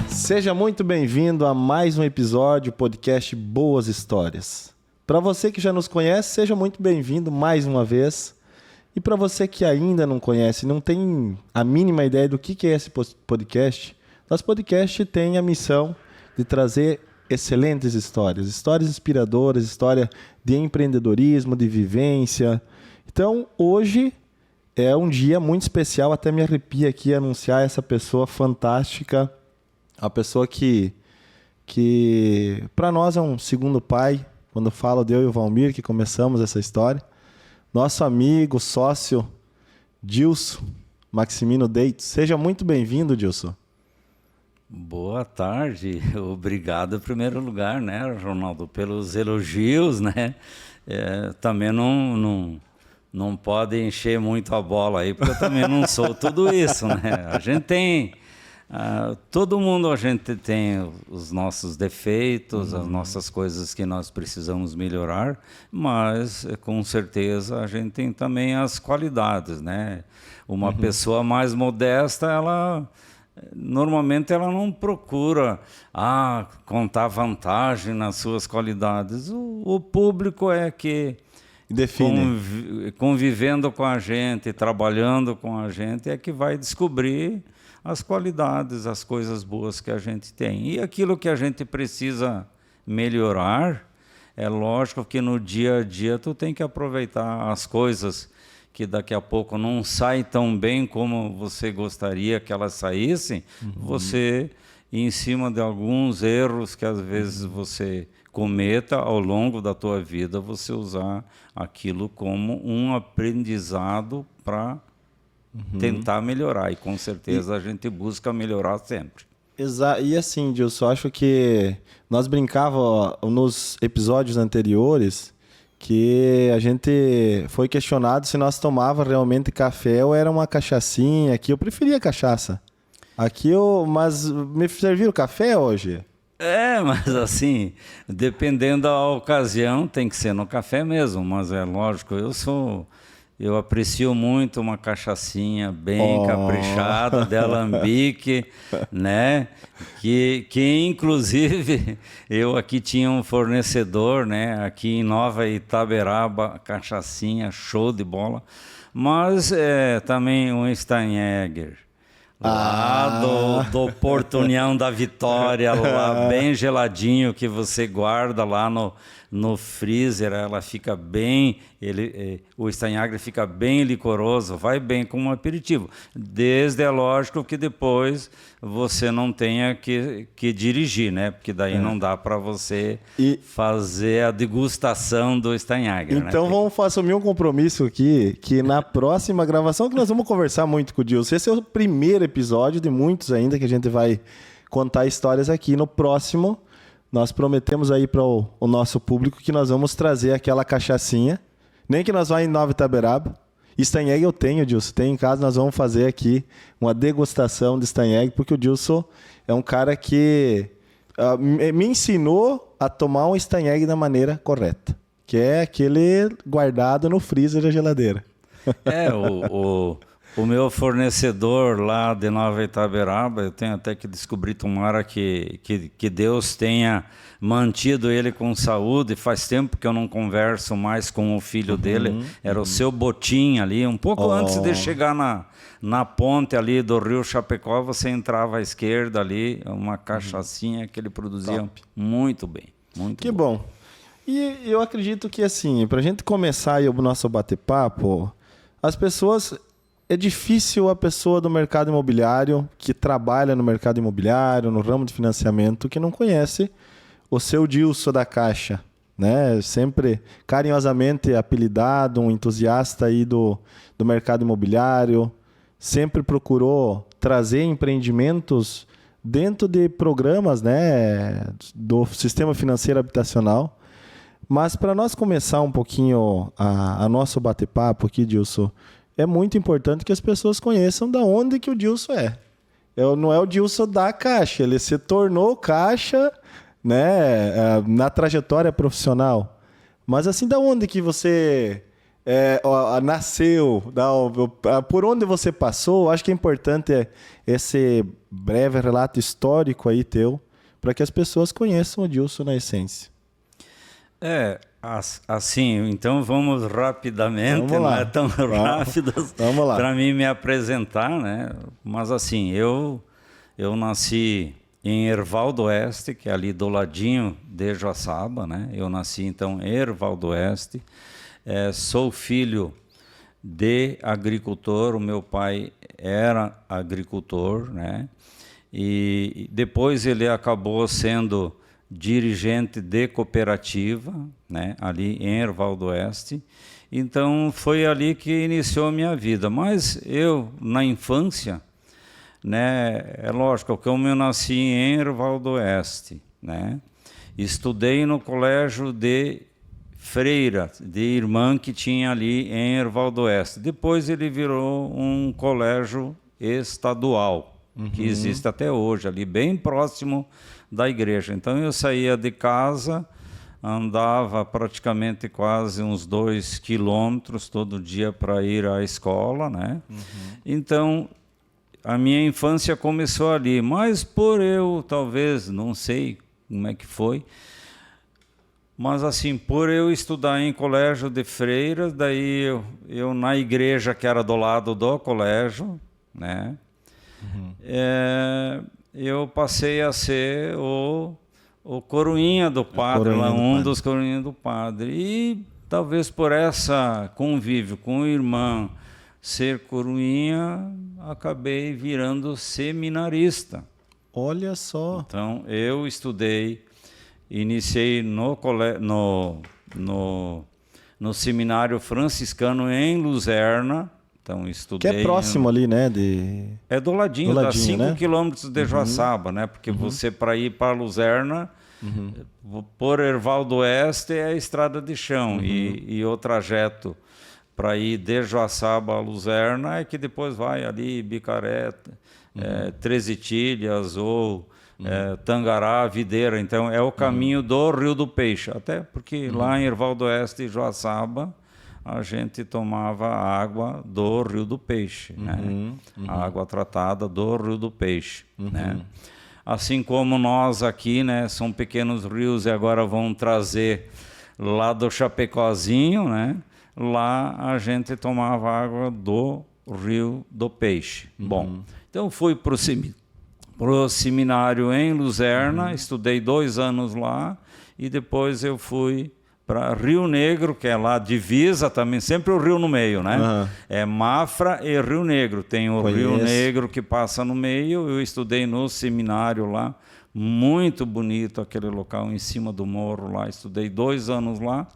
Seja muito bem-vindo a mais um episódio do podcast Boas Histórias. Para você que já nos conhece, seja muito bem-vindo mais uma vez. E para você que ainda não conhece, não tem a mínima ideia do que é esse podcast, nosso podcast tem a missão de trazer excelentes histórias, histórias inspiradoras, história de empreendedorismo, de vivência. Então, hoje é um dia muito especial, até me arrepia aqui anunciar essa pessoa fantástica, a pessoa que para nós é um segundo pai, quando eu falo de eu e o Valmir, que começamos essa história. Nosso amigo, sócio, Dilson Maximino Deitos. Seja muito bem-vindo, Dilson. Boa tarde. Obrigado em primeiro lugar, né, Ronaldo, pelos elogios, né? Também não pode encher muito a bola aí, porque eu também não sou tudo isso, né? A gente tem... todo mundo, a gente tem os nossos defeitos, as nossas coisas que nós precisamos melhorar, mas com certeza a gente tem também as qualidades, né? Uma pessoa mais modesta, normalmente ela não procura contar vantagem nas suas qualidades. O público é que define. Convivendo com a gente, trabalhando com a gente, é que vai descobrir as qualidades, as coisas boas que a gente tem. E aquilo que a gente precisa melhorar, é lógico que no dia a dia tu tem que aproveitar as coisas que daqui a pouco não saem tão bem como você gostaria que elas saíssem, você, em cima de alguns erros que às vezes você cometa ao longo da tua vida, você usar aquilo como um aprendizado para tentar melhorar, e com certeza a gente busca melhorar sempre. Exato. E assim, Dilson, acho que nós brincávamos nos episódios anteriores que a gente foi questionado se nós tomava realmente café ou era uma cachaçinha. Aqui eu preferia cachaça. Mas me serviram café hoje? Mas assim, dependendo da ocasião, tem que ser no café mesmo, mas é lógico, eu aprecio muito uma cachaçinha bem caprichada, de alambique, né? Que inclusive eu aqui tinha um fornecedor, né? Aqui em Nova Itaberaba, cachaçinha, show de bola. Mas também um Steinegger, lá do Porto União da Vitória, lá bem geladinho, que você guarda lá no freezer, ela fica bem, o Steinegger fica bem licoroso, vai bem com um aperitivo. Desde, é lógico, que depois você não tenha que dirigir, né? Porque daí não dá para você fazer a degustação do Steinegger. Então, né? Vamos assumir um compromisso aqui, que na próxima gravação, que nós vamos conversar muito com o Dilson, esse é o primeiro episódio de muitos ainda que a gente vai contar histórias aqui. No próximo, nós prometemos aí para o nosso público que nós vamos trazer aquela cachaçinha, nem que nós vá em Nova Itaberaba. Steinegger eu tenho, Dilson, tem em casa, nós vamos fazer aqui uma degustação de Steinegger, porque o Dilson é um cara que me ensinou a tomar um Steinegger da maneira correta, que é aquele guardado no freezer da geladeira. O meu fornecedor lá de Nova Itaberaba, eu tenho até que descobrir, tomara que Deus tenha mantido ele com saúde. Faz tempo que eu não converso mais com o filho dele. Era o seu Botim ali, um pouco antes de chegar na ponte ali do Rio Chapecó, você entrava à esquerda ali, uma cachaçinha que ele produzia muito bem. Que bom. E eu acredito que, assim, para a gente começar aí o nosso bate-papo, as pessoas... É difícil a pessoa do mercado imobiliário, que trabalha no mercado imobiliário, no ramo de financiamento, que não conhece o seu Dilson da Caixa, né? Sempre carinhosamente apelidado, um entusiasta aí do mercado imobiliário, sempre procurou trazer empreendimentos dentro de programas, né, do sistema financeiro habitacional. Mas para nós começar um pouquinho a nosso bate-papo aqui, Dilson, é muito importante que as pessoas conheçam de onde que o Dilson é. Não é o Dilson da Caixa, ele se tornou Caixa né, na trajetória profissional. Mas assim, da onde que você nasceu? Por onde você passou? Acho que é importante esse breve relato histórico aí teu, para que as pessoas conheçam o Dilson na essência. Assim, então vamos rapidamente, vamos lá. Não é tão rápido para mim me apresentar, né? Mas assim, eu nasci em Erval do Oeste, que é ali do ladinho de Joaçaba, né? Eu nasci então em Erval do Oeste, sou filho de agricultor, o meu pai era agricultor, né? E depois ele acabou sendo dirigente de cooperativa, né, ali em Erval do Oeste. Então foi ali que iniciou a minha vida. Mas eu, na infância, né, é lógico, como eu nasci em Erval do Oeste, né, estudei no colégio de freira, de irmã que tinha ali em Erval do Oeste. Depois ele virou um colégio estadual, que existe até hoje, ali bem próximo da igreja. Então eu saía de casa, andava praticamente quase uns 2 quilômetros todo dia para ir à escola, né? Então a minha infância começou ali, mas por eu talvez, não sei como é que foi, mas assim, por eu estudar em colégio de freiras, daí eu na igreja que era do lado do colégio, né? Eu passei a ser o coroinha do padre, dos coroinhas do padre. E talvez por essa convívio com o irmão ser coroinha, acabei virando seminarista. Olha só. Então, eu estudei, iniciei no seminário franciscano em Luzerna. Então, estudei... Que é próximo ali, né? É do ladinho, dá 5 quilômetros de Joaçaba, né? Porque você, para ir para Luzerna, por Erval do Oeste, é a estrada de chão. E o trajeto para ir de Joaçaba a Luzerna é que depois vai ali Bicaré, Treze Itilhas ou Tangará, Videira. Então, é o caminho do Rio do Peixe. Até porque lá em Erval do Oeste e Joaçaba, a gente tomava água do Rio do Peixe, né? A água tratada do Rio do Peixe, né? Assim como nós aqui, né, são pequenos rios e agora vão trazer lá do Chapecózinho, né? Lá a gente tomava água do Rio do Peixe. Bom, então fui para o seminário em Luzerna, estudei 2 anos lá e depois eu fui para Rio Negro, que é lá divisa também, sempre o rio no meio, né? É Mafra e Rio Negro. Tem o Rio Negro que passa no meio. Eu estudei no seminário lá, muito bonito aquele local em cima do morro lá. Estudei 2 anos lá.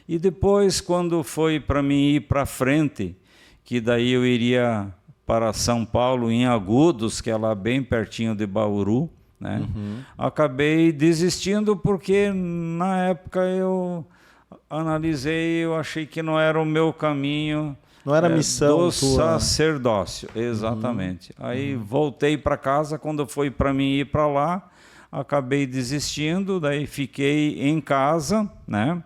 E depois, quando foi para mim ir para frente, que daí eu iria para São Paulo, em Agudos, que é lá bem pertinho de Bauru, né? Acabei desistindo porque na época eu analisei, eu achei que não era o meu caminho. Não era a missão do sacerdócio, exatamente. Aí voltei para casa, quando foi para mim ir para lá, acabei desistindo, daí fiquei em casa, né?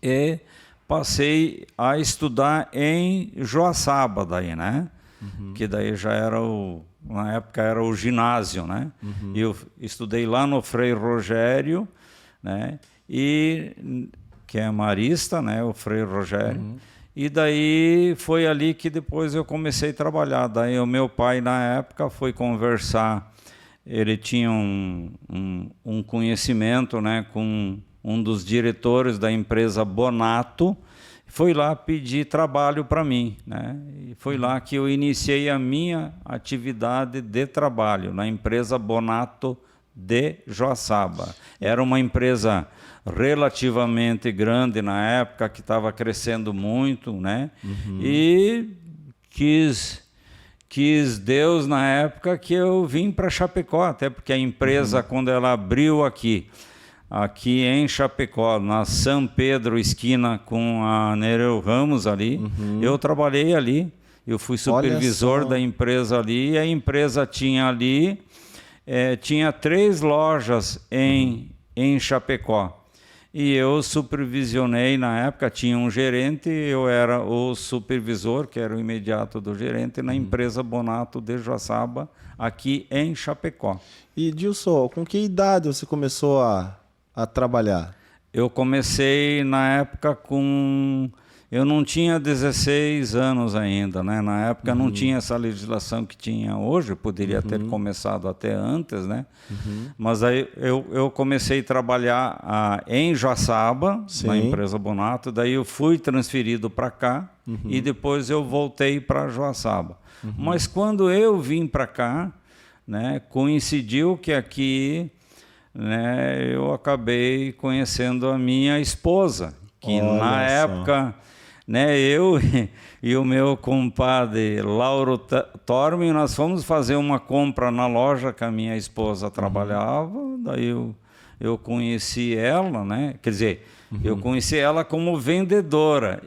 E passei a estudar em Joaçaba daí, né? Que daí já era na época era o ginásio, né? Eu estudei lá no Frei Rogério, né? E que é marista, né, o Frei Rogério. E daí foi ali que depois eu comecei a trabalhar. Daí o meu pai, na época, foi conversar. Ele tinha um conhecimento, né, com um dos diretores da empresa Bonato. Foi lá pedir trabalho para mim, né? E foi lá que eu iniciei a minha atividade de trabalho, na empresa Bonato de Joaçaba. Era uma empresa relativamente grande na época, que estava crescendo muito, né? E quis Deus na época que eu vim para Chapecó, até porque a empresa, quando ela abriu aqui em Chapecó, na São Pedro, esquina com a Nereu Ramos ali, eu trabalhei ali, eu fui supervisor da empresa ali, e a empresa tinha ali, tinha 3 lojas em em Chapecó. E eu supervisionei, na época tinha um gerente, eu era o supervisor, que era o imediato do gerente, na empresa Bonato de Joaçaba, aqui em Chapecó. E, Dilson, com que idade você começou a trabalhar? Eu comecei na época com... Eu não tinha 16 anos ainda, né? Na época não tinha essa legislação que tinha hoje, poderia ter começado até antes, né? Mas aí eu comecei a trabalhar em Joaçaba, na empresa Bonato, daí eu fui transferido para cá e depois eu voltei para Joaçaba. Mas quando eu vim para cá, né, coincidiu que aqui, né, eu acabei conhecendo a minha esposa, que na época... Né, eu e o meu compadre Lauro Torme, nós fomos fazer uma compra na loja que a minha esposa trabalhava, daí eu conheci ela, né? Quer dizer, eu conheci ela como vendedora,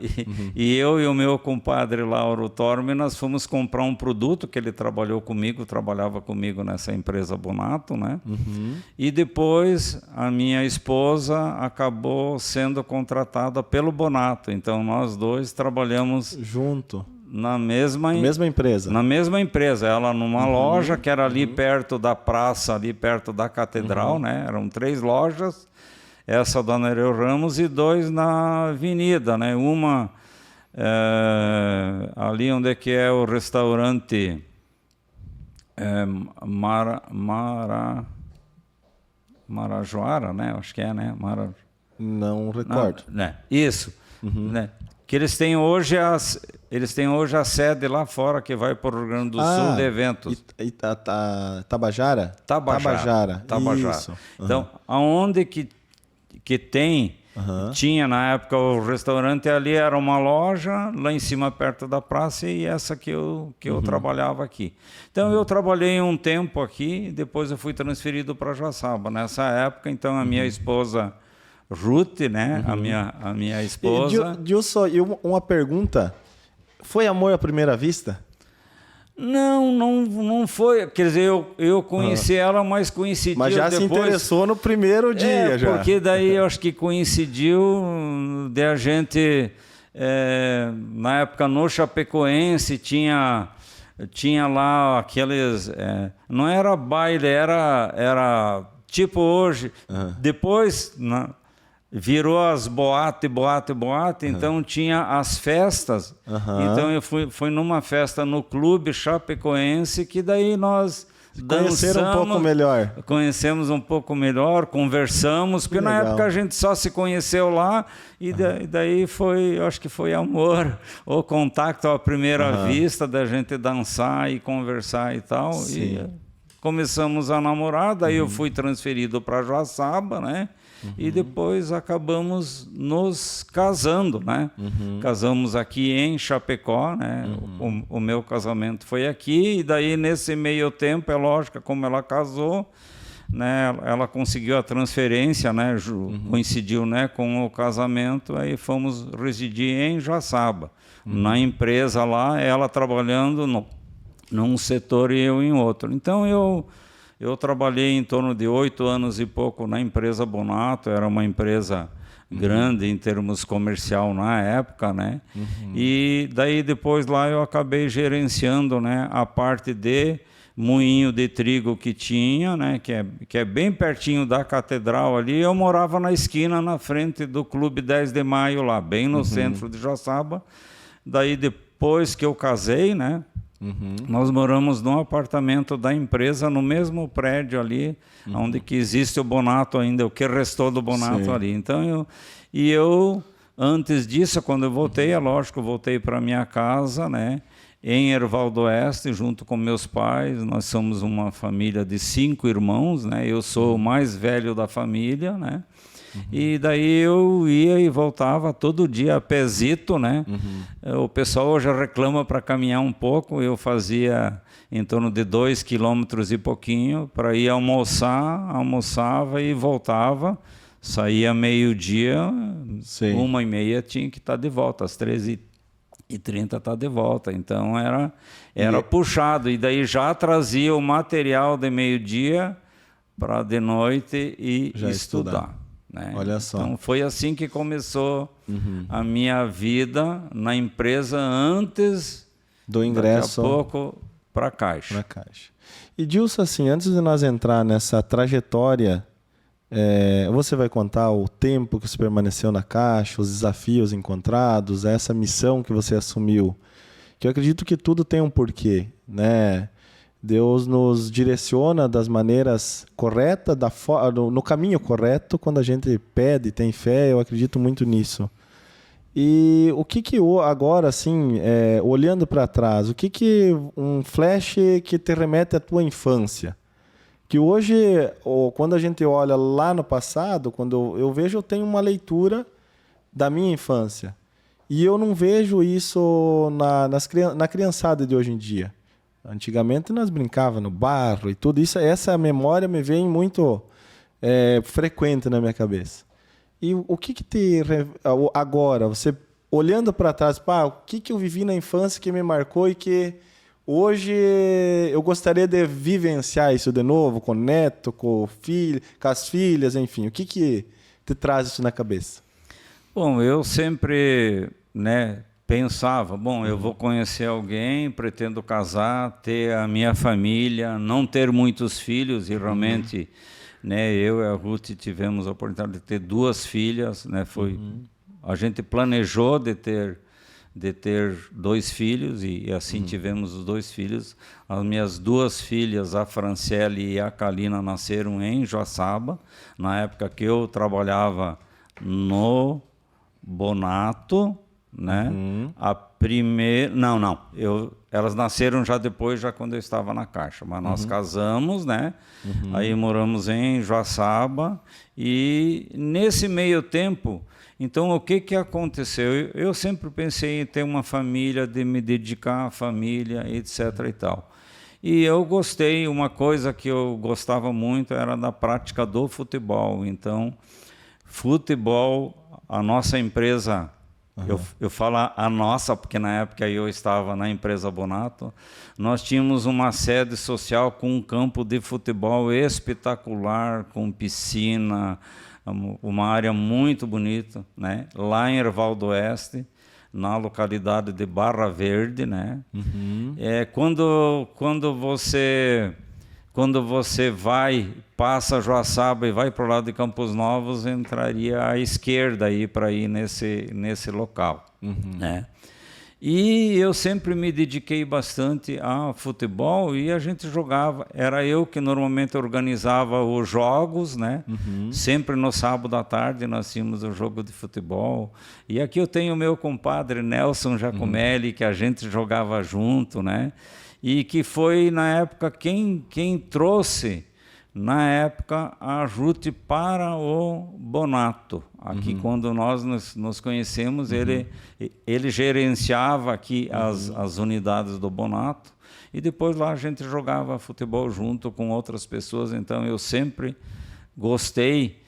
e eu e o meu compadre Lauro Torme, nós fomos comprar um produto que ele trabalhava comigo nessa empresa Bonato, né? E depois a minha esposa acabou sendo contratada pelo Bonato, então nós dois trabalhamos junto na mesma empresa. Na mesma empresa, ela numa loja que era ali perto da praça, ali perto da catedral, né? Eram 3 lojas. Essa da Nereu Ramos e 2 na avenida, né? Uma ali onde é que é o restaurante Marajoara, né? Acho que é, né? Não recordo. Né? Isso. Né? Que eles têm hoje a sede lá fora que vai para o Rio Grande do Sul de eventos. Tabajara? Tabajara. Isso. Então, aonde que tem, tinha na época o restaurante ali, era uma loja lá em cima perto da praça e essa que eu trabalhava aqui. Então eu trabalhei um tempo aqui, depois eu fui transferido para Joaçaba. Nessa época, então a minha esposa Ruth, né, a minha esposa... Dilson, e uma pergunta, foi amor à primeira vista? Não foi. Quer dizer, eu conheci ela, mas coincidiu depois... Mas já depois, se interessou no primeiro dia, já. Porque daí eu acho que coincidiu de a gente... na época, no Chapecoense, tinha lá aqueles... não era baile, era tipo hoje. Depois... virou as boate, então tinha as festas. Então eu fui numa festa no clube Chapecoense, que daí nós conhecemos um pouco melhor, conversamos, porque na época a gente só se conheceu lá e daí foi, eu acho que foi amor, o contato à primeira vista, da gente dançar e conversar e tal. E começamos a namorar, daí eu fui transferido para Joaçaba, né? E depois acabamos nos casando, né? Casamos aqui em Chapecó, né? O meu casamento foi aqui, e daí nesse meio tempo, é lógico, como ela casou, né? Ela conseguiu a transferência, né? Coincidiu, né, com o casamento, aí fomos residir em Joaçaba, na empresa lá, ela trabalhando num setor e eu em outro. Então eu trabalhei em torno de 8 anos e pouco na empresa Bonato, era uma empresa grande em termos comercial na época, né? E daí depois lá eu acabei gerenciando, né, a parte de moinho de trigo que tinha, né, que é bem pertinho da catedral ali. Eu morava na esquina, na frente do Clube 10 de Maio lá, bem no centro de Joaçaba. Daí depois que eu casei, né, nós moramos num apartamento da empresa, no mesmo prédio ali, onde que existe o Bonato ainda, o que restou do Bonato ali. Então eu, antes disso, quando eu voltei, é lógico, eu voltei para minha casa, né, em Erval do Oeste, junto com meus pais. Nós somos uma família de 5 irmãos, né, eu sou o mais velho da família, né. E daí eu ia e voltava todo dia a pezito, né? O pessoal hoje reclama para caminhar um pouco, eu fazia em torno de 2 quilômetros e pouquinho para ir almoçar, almoçava e voltava, saía meio-dia, 1h30 tinha que estar de volta, às 13h30 está de volta. Então era puxado, e daí já trazia o material de meio-dia para de noite e Já estudar. Né? Olha só. Então foi assim que começou a minha vida na empresa antes do ingresso daqui a pouco para a Caixa. E Dilson, assim, antes de nós entrar nessa trajetória, você vai contar o tempo que você permaneceu na Caixa, os desafios encontrados, essa missão que você assumiu, que eu acredito que tudo tem um porquê, né? Deus nos direciona das maneiras corretas, no caminho correto, quando a gente pede, tem fé, eu acredito muito nisso. E o que agora, assim, olhando para trás, o que um flash que te remete à tua infância? Que hoje, quando a gente olha lá no passado, quando eu vejo, eu tenho uma leitura da minha infância. E eu não vejo isso na criançada de hoje em dia. Antigamente nós brincávamos no barro e tudo isso. Essa memória me vem muito frequente na minha cabeça. E o que agora, você olhando para trás, o que eu vivi na infância que me marcou e que hoje eu gostaria de vivenciar isso de novo, com o neto, com o filho, com as filhas, enfim. O que te traz isso na cabeça? Bom, eu sempre, pensava, eu vou conhecer alguém, pretendo casar, ter a minha família, não ter muitos filhos, e realmente, eu e a Ruth tivemos a oportunidade de ter 2 filhas, a gente planejou de ter 2 filhos e assim tivemos os 2 filhos. As minhas 2 filhas, a Franciele e a Kalina, nasceram em Joaçaba, na época que eu trabalhava no Bonato, A primeira... Não. Elas nasceram já depois, já quando eu estava na Caixa. Mas nós casamos, Aí moramos em Joaçaba. E nesse meio tempo, então o que aconteceu? Eu sempre pensei em ter uma família, de me dedicar à família, etc. e tal. E eu gostei, uma coisa que eu gostava muito era da prática do futebol. Então, futebol, a nossa empresa... Eu falo a nossa, porque na época eu estava na empresa Bonato, nós tínhamos uma sede social com um campo de futebol espetacular, com piscina, uma área muito bonita, lá em Herval do Oeste, na localidade de Barra Verde. Quando você passa Joaçaba e vai para o lado de Campos Novos, entraria à esquerda para ir nesse local. E eu sempre me dediquei bastante a futebol e a gente jogava. Era eu que normalmente organizava os jogos, Sempre no sábado à tarde nós tínhamos o jogo de futebol. E aqui eu tenho o meu compadre Nelson Giacomelli, que a gente jogava junto, E que foi, na época, quem trouxe, na época, a Ruth para o Bonato. Aqui, quando nós nos conhecemos, ele gerenciava aqui as unidades do Bonato. E depois lá a gente jogava futebol junto com outras pessoas. Então, eu sempre gostei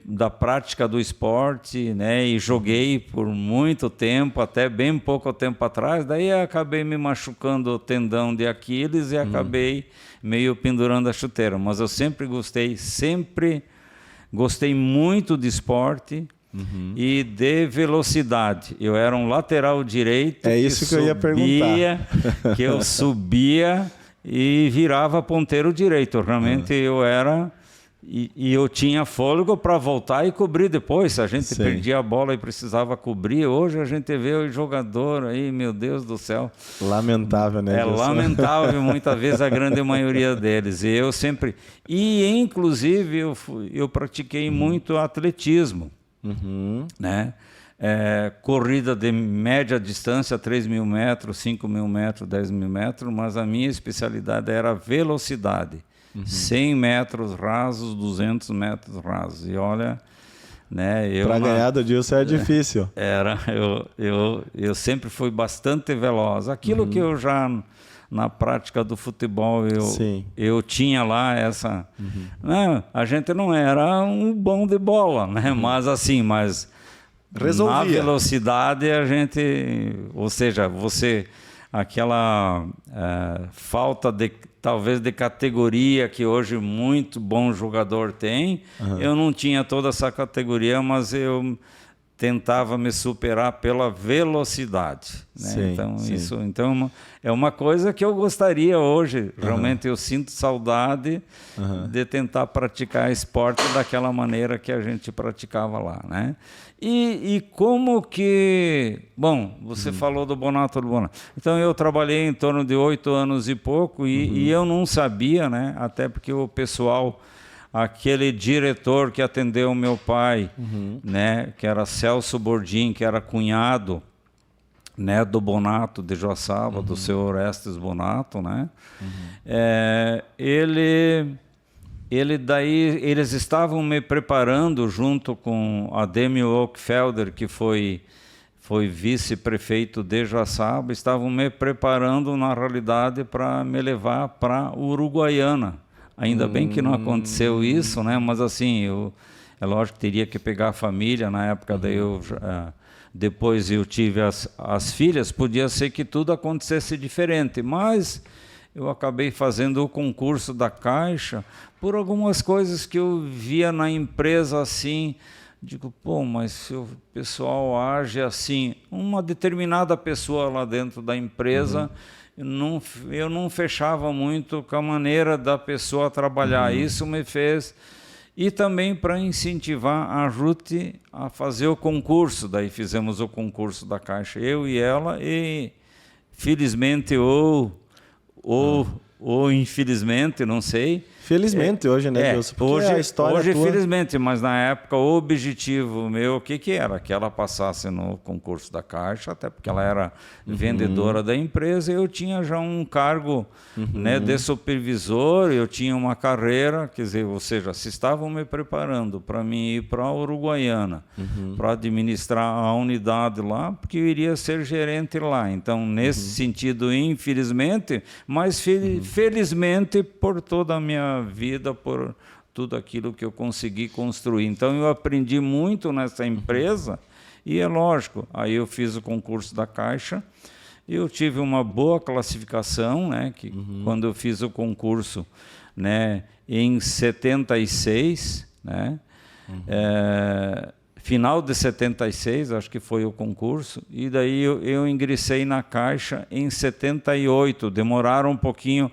da prática do esporte, e joguei por muito tempo, até bem pouco tempo atrás. Daí eu acabei me machucando o tendão de Aquiles e acabei meio pendurando a chuteira. Mas eu sempre gostei muito de esporte e de velocidade. Eu era um lateral direito. É isso que eu ia perguntar. Que eu subia e virava ponteiro direito. Realmente eu era... E eu tinha fôlego para voltar e cobrir depois. Se a gente perdia a bola e precisava cobrir, hoje a gente vê o jogador aí, meu Deus do céu. Lamentável, né? Lamentável, muitas vezes a grande maioria deles. E eu sempre... E, inclusive, eu pratiquei muito atletismo, corrida de média distância, 3.000 metros, 5.000 metros, 10.000 metros, mas a minha especialidade era velocidade. 100 metros rasos, 200 metros rasos. E olha, para ganhar do Dilson é difícil. Eu sempre fui bastante veloz. Aquilo que eu já, na prática do futebol, eu tinha lá essa... a gente não era um bom de bola, mas resolvia. Na velocidade a gente... Ou seja, aquela falta de talvez de categoria que hoje muito bom jogador tem. Eu não tinha toda essa categoria, mas eu tentava me superar pela velocidade, né? Sim, Então sim. isso, então é uma coisa que eu gostaria hoje. Realmente eu sinto saudade de tentar praticar esporte daquela maneira que a gente praticava lá, né? E como que... Bom, você falou do Bonato do Bonato. Então, eu trabalhei em torno de 8 anos e pouco e eu não sabia, né? Até porque o pessoal, aquele diretor que atendeu o meu pai, né? Que era Celso Bordim, que era cunhado, né? Do Bonato de Joaçaba, do seu Orestes Bonato, né? Eles estavam me preparando junto com Ademir Ockfelder, que foi vice-prefeito de Joaçaba, estavam me preparando, na realidade, para me levar para Uruguaiana. Ainda bem que não aconteceu isso, né? Mas assim, é lógico que teria que pegar a família, na época daí depois eu tive as filhas, podia ser que tudo acontecesse diferente, mas eu acabei fazendo o concurso da Caixa por algumas coisas que eu via na empresa assim. Digo, pô, mas se o pessoal age assim, uma determinada pessoa lá dentro da empresa, eu não fechava muito com a maneira da pessoa trabalhar. Isso me fez... E também para incentivar a Ruth a fazer o concurso. Daí fizemos o concurso da Caixa, eu e ela, e felizmente ou infelizmente, não sei. Felizmente hoje, né, Wilson? Porque Hoje, a história hoje tua... felizmente, mas na época o objetivo meu, o que era? Que ela passasse no concurso da Caixa, até porque ela era vendedora da empresa, e eu tinha já um cargo, né, de supervisor, eu tinha uma carreira, quer dizer, ou seja, se estavam me preparando para mim ir para a Uruguaiana, para administrar a unidade lá, porque eu iria ser gerente lá. Então, nesse sentido, infelizmente, mas felizmente por toda a minha vida, por tudo aquilo que eu consegui construir. Então eu aprendi muito nessa empresa e é lógico, aí eu fiz o concurso da Caixa, eu tive uma boa classificação, né, que quando eu fiz o concurso, né, em 76, né, final de 76, acho que foi o concurso, e daí eu ingressei na Caixa em 78, demoraram um pouquinho.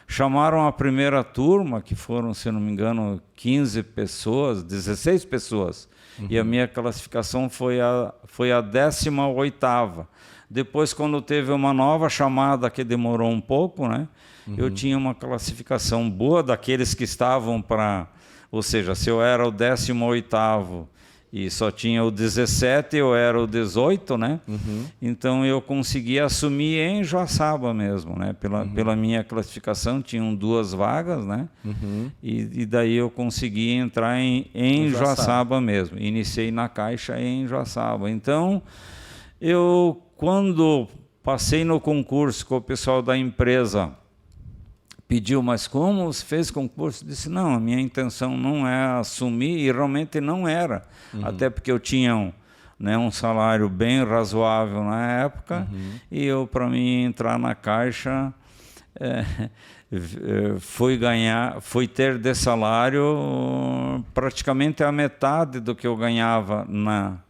Chamaram a primeira turma, que foram, se não me engano, 15 pessoas, 16 pessoas, e a minha classificação foi a 18ª. Depois, quando teve uma nova chamada, que demorou um pouco, né, eu tinha uma classificação boa daqueles que estavam para... Ou seja, se eu era o 18º e só tinha o 17, eu era o 18, né? Então eu consegui assumir em Joaçaba mesmo, né? Pela minha classificação, tinham 2 vagas, né? E daí eu consegui entrar em Joaçaba mesmo. Iniciei na Caixa em Joaçaba. Então, eu, quando passei no concurso com o pessoal da empresa, pediu, mas como você fez concurso? Disse, não, a minha intenção não é assumir, e realmente não era. Até porque eu tinha um salário bem razoável na época, e eu, para mim, entrar na Caixa, fui ter de salário praticamente a metade do que eu ganhava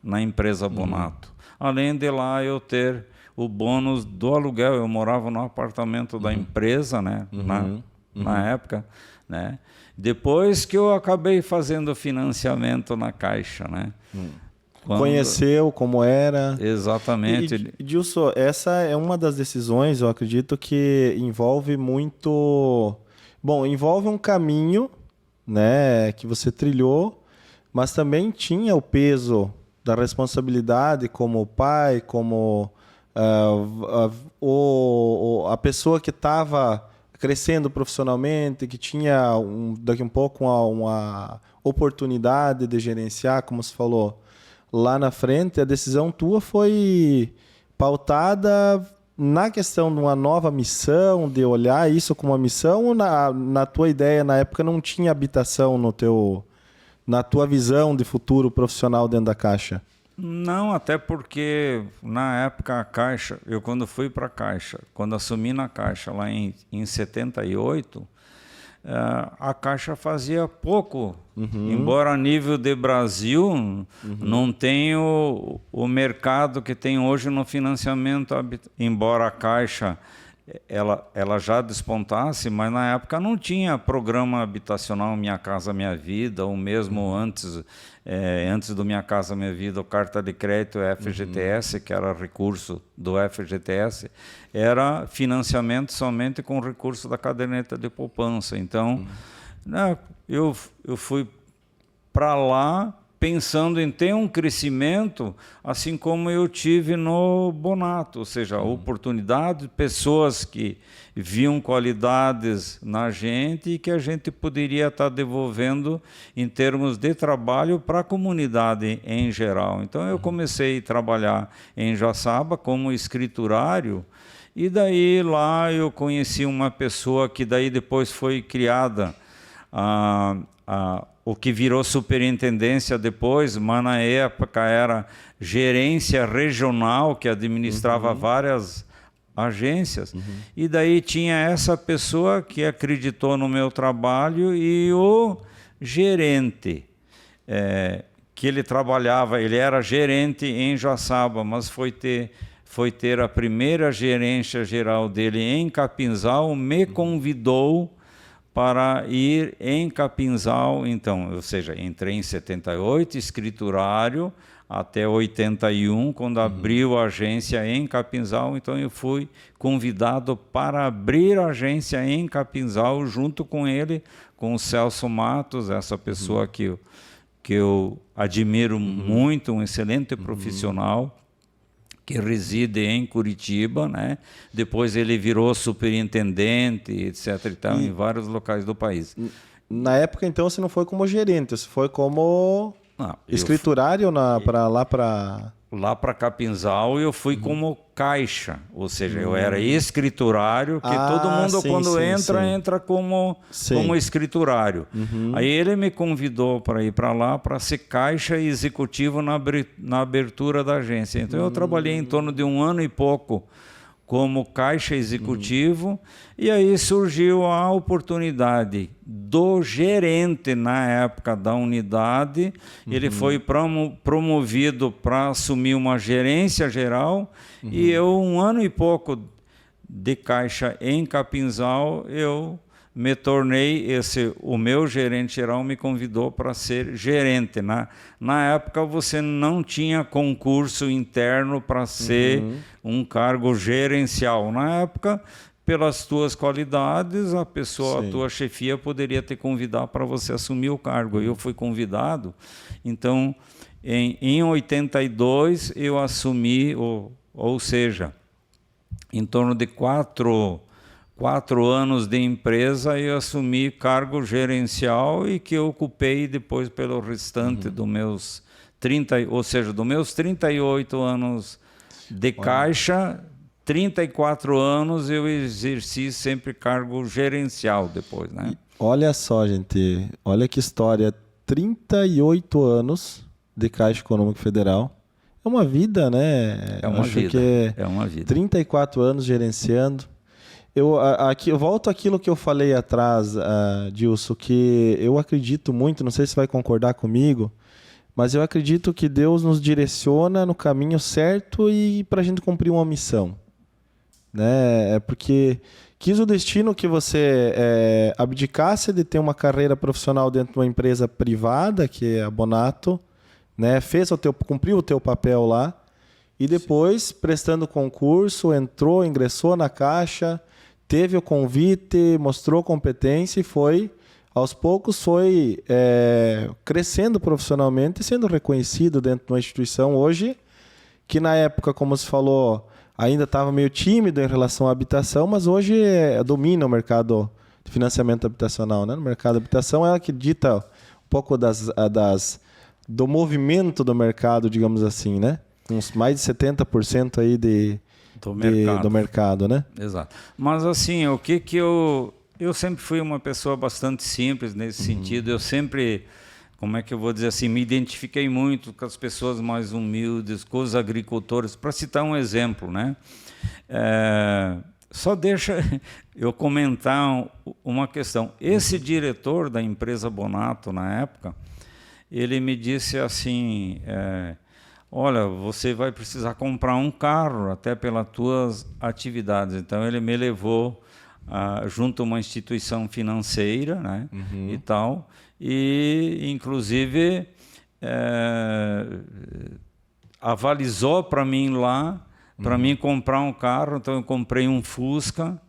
na empresa Bonato. Além de lá eu ter o bônus do aluguel. Eu morava no apartamento da empresa, né, na época, né. Depois que eu acabei fazendo financiamento na Caixa, né. Conheceu como era. Exatamente. E Dilson, essa é uma das decisões, eu acredito, que envolve muito... Bom, envolve um caminho, né, que você trilhou, mas também tinha o peso da responsabilidade como pai, como... a pessoa que estava crescendo profissionalmente, que tinha daqui um pouco uma oportunidade de gerenciar, como você falou, lá na frente, a decisão tua foi pautada na questão de uma nova missão, de olhar isso como uma missão, ou na tua ideia, na época, não tinha habitação na tua visão de futuro profissional dentro da Caixa? Não, até porque na época a Caixa, eu quando fui para a Caixa, quando assumi na Caixa lá em 78, a Caixa fazia pouco, embora a nível de Brasil não tenha o mercado que tem hoje no financiamento, embora a Caixa ela já despontasse, mas na época não tinha programa habitacional Minha Casa Minha Vida, ou mesmo antes do Minha Casa Minha Vida, o carta de crédito FGTS, que era recurso do FGTS, era financiamento somente com recurso da caderneta de poupança. Então, né, eu fui para lá pensando em ter um crescimento, assim como eu tive no Bonato, ou seja, oportunidades, pessoas que viam qualidades na gente e que a gente poderia estar devolvendo em termos de trabalho para a comunidade em geral. Então eu comecei a trabalhar em Joaçaba como escriturário, e daí lá eu conheci uma pessoa que daí depois foi criada o que virou superintendência depois, mas na época era gerência regional, que administrava várias agências, e daí tinha essa pessoa que acreditou no meu trabalho, e o gerente, que ele trabalhava, ele era gerente em Joaçaba, mas foi ter a primeira gerência geral dele em Capinzal, me convidou para ir em Capinzal, então, ou seja, entrei em 78, escriturário, até 81, quando abriu a agência em Capinzal, então eu fui convidado para abrir a agência em Capinzal, junto com ele, com o Celso Matos, essa pessoa que eu admiro muito, um excelente profissional, que reside em Curitiba, né? Depois ele virou superintendente, etc. e tal, em vários locais do país. Na época, então, você não foi como gerente, você foi como escriturário Lá para Capinzal eu fui como caixa, ou seja, eu era escriturário, que todo mundo quando entra como escriturário. Aí ele me convidou para ir para lá para ser caixa executivo na abertura da agência. Então eu trabalhei em torno de 1 ano e pouco como caixa executivo, e aí surgiu a oportunidade do gerente na época da unidade. Ele foi promovido para assumir uma gerência geral, e eu 1 ano e pouco de caixa em Capinzal, eu me tornei o meu gerente geral me convidou para ser gerente. Na época você não tinha concurso interno para ser um cargo gerencial. Na época, pelas tuas qualidades, a tua chefia poderia te convidar para você assumir o cargo. Eu fui convidado, então em 82 eu assumi, ou seja, em torno de 4 anos de empresa, eu assumi cargo gerencial, e que eu ocupei depois pelo restante dos meus 38 anos de caixa, 34 anos eu exerci sempre cargo gerencial depois, né? Olha só, gente, olha que história, 38 anos de Caixa Econômica Federal. É uma vida, né? É uma vida. 34 anos gerenciando. Eu volto àquilo que eu falei atrás, Dilson, que eu acredito muito, não sei se vai concordar comigo, mas eu acredito que Deus nos direciona no caminho certo e para a gente cumprir uma missão. Né? É porque quis o destino que você abdicasse de ter uma carreira profissional dentro de uma empresa privada, que é a Bonato, né? Cumpriu o teu papel lá, e depois, prestando concurso, ingressou na Caixa, teve o convite, mostrou competência e aos poucos foi crescendo profissionalmente e sendo reconhecido dentro de uma instituição hoje, que na época, como se falou, ainda estava meio tímido em relação à habitação, mas hoje domina o mercado de financiamento habitacional. Né? No mercado de habitação, ela que dita um pouco do movimento do mercado, digamos assim, né? Uns mais de 70% aí do mercado, né? Exato. Mas assim, o que eu sempre fui uma pessoa bastante simples nesse sentido. Eu sempre como é que eu vou dizer assim, me identifiquei muito com as pessoas mais humildes, com os agricultores, para citar um exemplo, né? Só deixa eu comentar uma questão. Esse diretor da empresa Bonato, na época, ele me disse assim, olha, você vai precisar comprar um carro, até pelas tuas atividades. Então, ele me levou junto a uma instituição financeira, né, e tal, e, inclusive, avalizou para mim lá, para mim comprar um carro. Então, eu comprei um Fusca,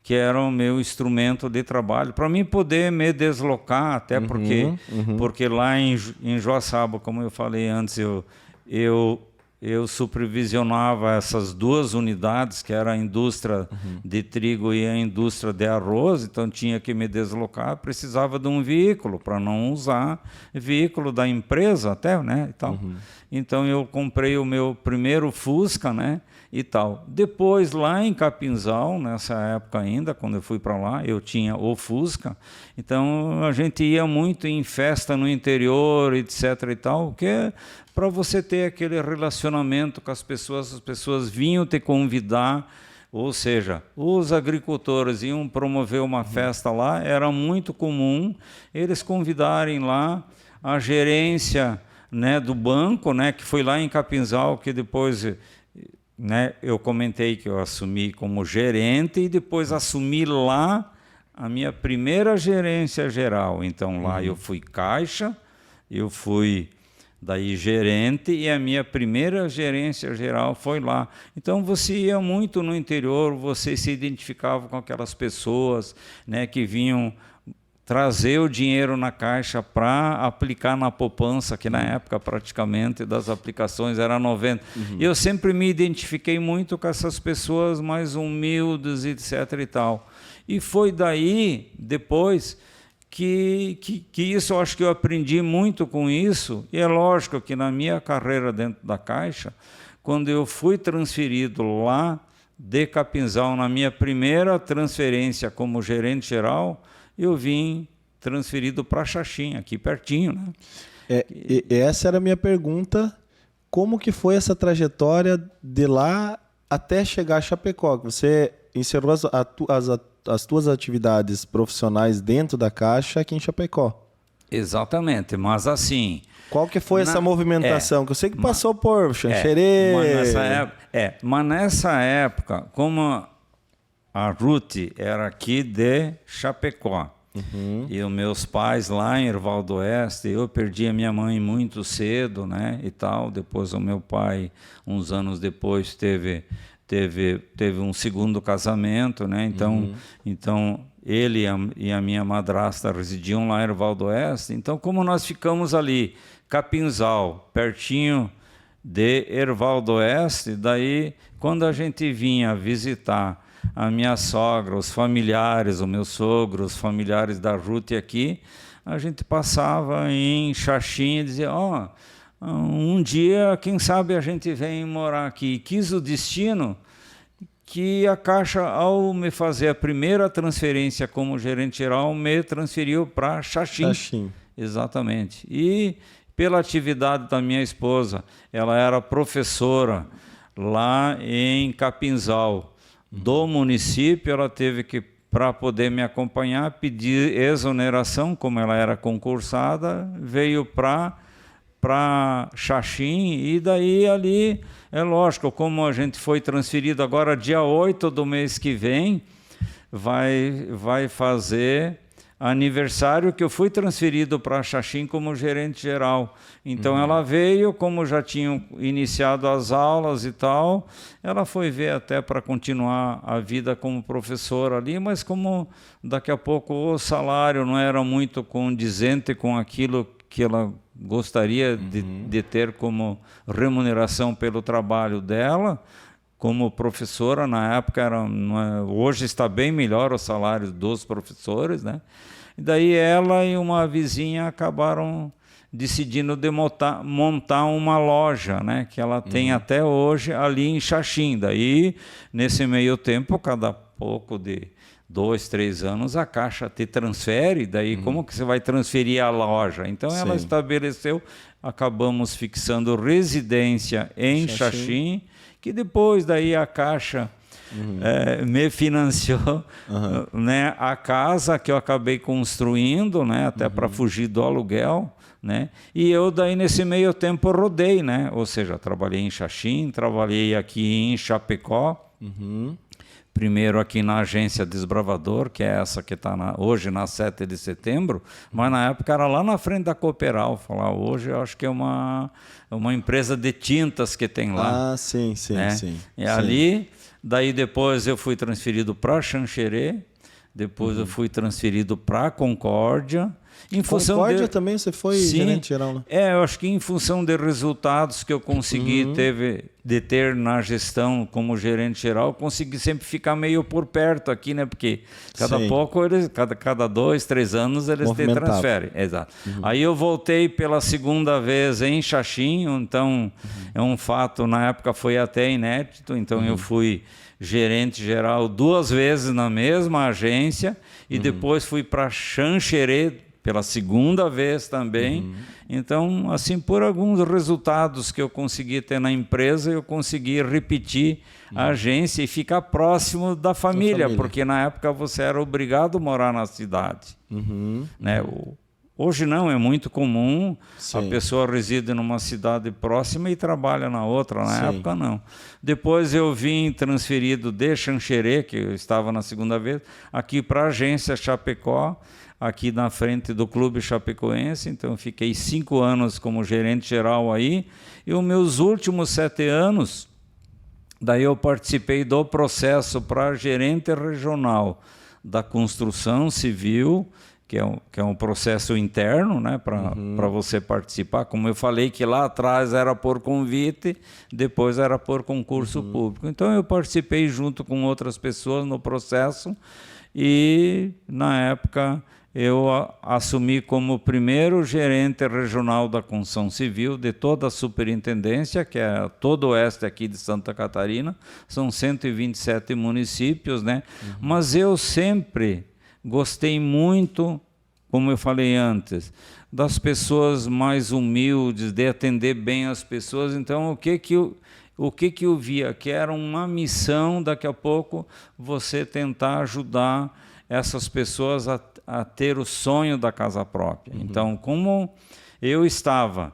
que era o meu instrumento de trabalho, para mim poder me deslocar, até porque lá em Joaçaba, como eu falei antes, eu supervisionava essas duas unidades, que era a indústria de trigo e a indústria de arroz, então tinha que me deslocar, precisava de um veículo, para não usar veículo da empresa até, né, e tal. Então eu comprei o meu primeiro Fusca, né, e tal. Depois, lá em Capinzal, nessa época ainda, quando eu fui para lá, eu tinha o Fusca. Então, a gente ia muito em festa no interior, etc. e tal, que é para você ter aquele relacionamento com as pessoas vinham te convidar, ou seja, os agricultores iam promover uma festa lá, era muito comum eles convidarem lá a gerência, né, do banco, né, que foi lá em Capinzal, que depois... né, eu comentei que eu assumi como gerente e depois assumi lá a minha primeira gerência geral. Então lá eu fui caixa, eu fui daí gerente e a minha primeira gerência geral foi lá. Então você ia muito no interior, você se identificava com aquelas pessoas, né, que vinham trazer o dinheiro na caixa para aplicar na poupança, que na época praticamente das aplicações era 90. E eu sempre me identifiquei muito com essas pessoas mais humildes, etc. e tal. E foi daí, depois, que isso, eu acho que eu aprendi muito com isso. E é lógico que na minha carreira dentro da Caixa, quando eu fui transferido lá de Capinzal, na minha primeira transferência como gerente geral, eu vim transferido para Xaxim, aqui pertinho, né? Essa era a minha pergunta. Como que foi essa trajetória de lá até chegar a Chapecó? Você encerrou as tuas atividades profissionais dentro da Caixa aqui em Chapecó. Exatamente, mas assim... Qual que foi essa movimentação? Que eu sei que passou por Xanxerê... Mas nessa época, como... a Ruth era aqui de Chapecó. E os meus pais lá em Erval do Oeste, eu perdi a minha mãe muito cedo, né, e tal. Depois o meu pai, uns anos depois, teve um segundo casamento, né? Então ele e a minha madrasta residiam lá em Erval do Oeste. Então, como nós ficamos ali, Capinzal, pertinho de Erval do Oeste, daí quando a gente vinha visitar a minha sogra, os familiares, o meu sogro, os familiares da Ruth aqui, a gente passava em Xaxim e dizia, um dia, quem sabe a gente vem morar aqui. Quis o destino que a Caixa, ao me fazer a primeira transferência como gerente geral, me transferiu para Xaxim. Exatamente. E pela atividade da minha esposa, ela era professora lá em Capinzal, do município. Ela teve que, para poder me acompanhar, pedir exoneração, como ela era concursada, veio para Xaxim, e daí ali, é lógico, como a gente foi transferido agora, dia 8 do mês que vem, vai fazer aniversário que eu fui transferido para Xaxim como gerente geral. Então ela veio, como já tinham iniciado as aulas e tal, ela foi ver até para continuar a vida como professora ali, mas como daqui a pouco o salário não era muito condizente com aquilo que ela gostaria de ter como remuneração pelo trabalho dela, como professora, na época hoje está bem melhor o salário dos professores, né? E daí ela e uma vizinha acabaram decidindo de montar uma loja, né? Que ela tem até hoje ali em Xaxim. Daí, nesse meio tempo, cada pouco 2, 3 anos, a Caixa te transfere, daí como que você vai transferir a loja? Então ela estabeleceu, acabamos fixando residência em Xaxim, que depois daí a Caixa me financiou né, a casa que eu acabei construindo, né, até para fugir do aluguel. Né? E eu daí nesse meio tempo rodei, né? Ou seja, trabalhei em Xaxim, trabalhei aqui em Chapecó, primeiro aqui na agência Desbravador, que é essa que está hoje na 7 de setembro, mas na época era lá na frente da Cooperal. Falar, hoje eu acho que é uma empresa de tintas que tem lá. Ah, sim. E ali, daí depois eu fui transferido para Xanxerê, depois eu fui transferido para Concórdia. Em função Concórdia também você foi gerente geral, né? Eu acho que em função de resultados que eu consegui ter na gestão como gerente geral, eu consegui sempre ficar meio por perto aqui, né? Porque cada pouco, cada 2, 3 anos eles te transferem. Exato. Aí eu voltei pela segunda vez em Xaxim, então é um fato, na época foi até inédito, então eu fui gerente geral 2 vezes na mesma agência e depois fui para Xanxerê pela segunda vez também. Então, assim, por alguns resultados que eu consegui ter na empresa, eu consegui repetir a agência e ficar próximo da família, porque na época você era obrigado a morar na cidade. Né? Hoje não, é muito comum a pessoa reside numa cidade próxima e trabalha na outra. Na época, não. Depois eu vim transferido de Xanxerê, que eu estava na segunda vez, aqui para a agência Chapecó, aqui na frente do Clube Chapecoense. Então fiquei 5 anos como gerente geral aí, e os meus últimos 7 anos, daí eu participei do processo para gerente regional da construção civil, que é um processo interno, né, para você participar. Como eu falei que lá atrás era por convite, depois era por concurso público. Então eu participei junto com outras pessoas no processo, e na época eu assumi como primeiro gerente regional da construção civil de toda a superintendência, que é todo o oeste aqui de Santa Catarina. São 127 municípios, né? Mas eu sempre gostei muito, como eu falei antes, das pessoas mais humildes, de atender bem as pessoas. Então, o que eu via? Que era uma missão, daqui a pouco, você tentar ajudar essas pessoas a ter o sonho da casa própria. Então, como eu estava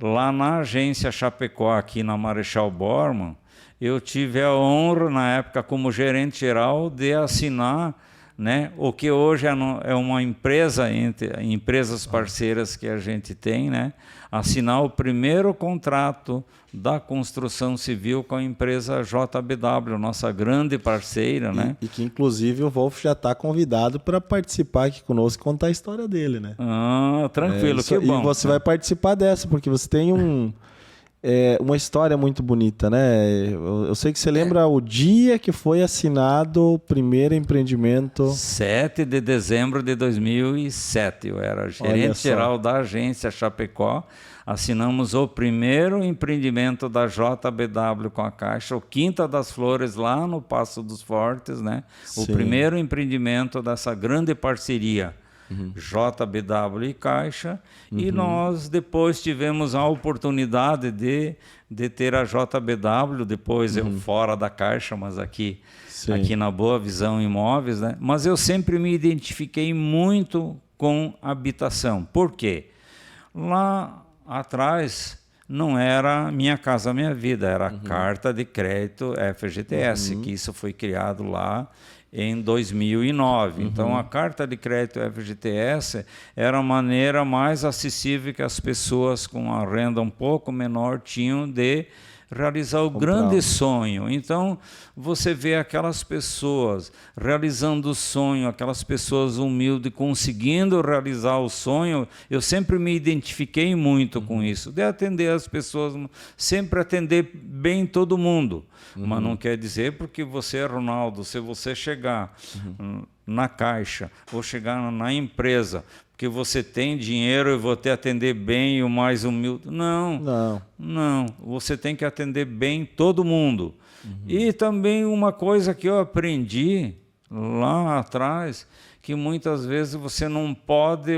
lá na agência Chapecó, aqui na Marechal Bormann, eu tive a honra, na época, como gerente geral, de assinar, né, o que hoje é uma empresa, entre empresas parceiras que a gente tem, né, assinar o primeiro contrato da construção civil com a empresa JBW, nossa grande parceira, né? E que inclusive o Wolf já está convidado para participar aqui conosco e contar a história dele, né? Ah, tranquilo, que bom. E você vai participar dessa, porque você tem uma história muito bonita, né? Eu sei que você lembra o dia que foi assinado o primeiro empreendimento. 7 de dezembro de 2007. Eu era gerente geral da agência Chapecó. Assinamos o primeiro empreendimento da JBW com a Caixa, o Quinta das Flores, lá no Passo dos Fortes, né? O primeiro empreendimento dessa grande parceria. JBW e Caixa, e nós depois tivemos a oportunidade de ter a JBW, depois eu fora da Caixa, mas aqui na Boa Visão Imóveis, né? Mas eu sempre me identifiquei muito com habitação. Por quê? Lá atrás não era Minha Casa Minha Vida, era a Carta de Crédito FGTS, que isso foi criado lá em 2009. Então, a Carta de Crédito FGTS era a maneira mais acessível que as pessoas com a renda um pouco menor tinham de realizar o grande sonho. Então, você vê aquelas pessoas realizando o sonho, aquelas pessoas humildes conseguindo realizar o sonho. Eu sempre me identifiquei muito com isso, de atender as pessoas, sempre atender bem todo mundo. Mas não quer dizer porque você, Ronaldo, se você chegar na Caixa ou chegar na empresa, porque você tem dinheiro e vou te atender bem e o mais humilde. Não. Você tem que atender bem todo mundo. E também uma coisa que eu aprendi lá atrás, que muitas vezes você não pode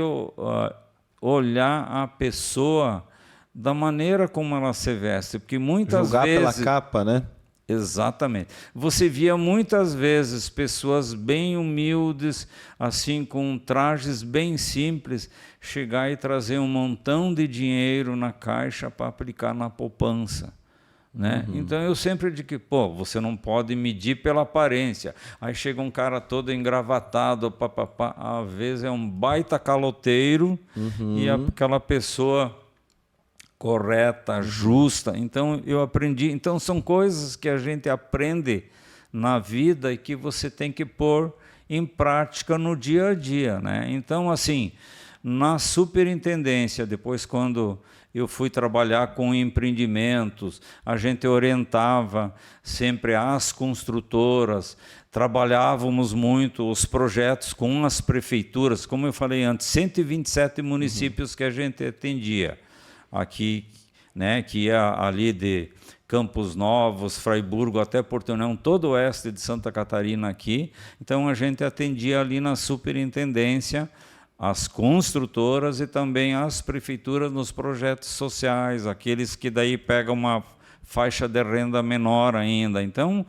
olhar a pessoa da maneira como ela se veste, porque muitas Julgar vezes... pela capa, né? Exatamente. Você via muitas vezes pessoas bem humildes, assim, com trajes bem simples, chegar e trazer um montão de dinheiro na caixa para aplicar na poupança. Né? Então eu sempre digo que, você não pode medir pela aparência. Aí chega um cara todo engravatado, papapá, às vezes é um baita caloteiro e aquela pessoa correta, justa. Então eu aprendi. Então são coisas que a gente aprende na vida e que você tem que pôr em prática no dia a dia, né? Então, assim, na superintendência, depois quando eu fui trabalhar com empreendimentos, a gente orientava sempre as construtoras, trabalhávamos muito os projetos com as prefeituras, como eu falei antes, 127 municípios que a gente atendia aqui, né, que ia ali de Campos Novos, Fraiburgo até Porto União, todo o oeste de Santa Catarina aqui. Então a gente atendia ali na superintendência as construtoras e também as prefeituras nos projetos sociais, aqueles que daí pegam uma faixa de renda menor ainda. Então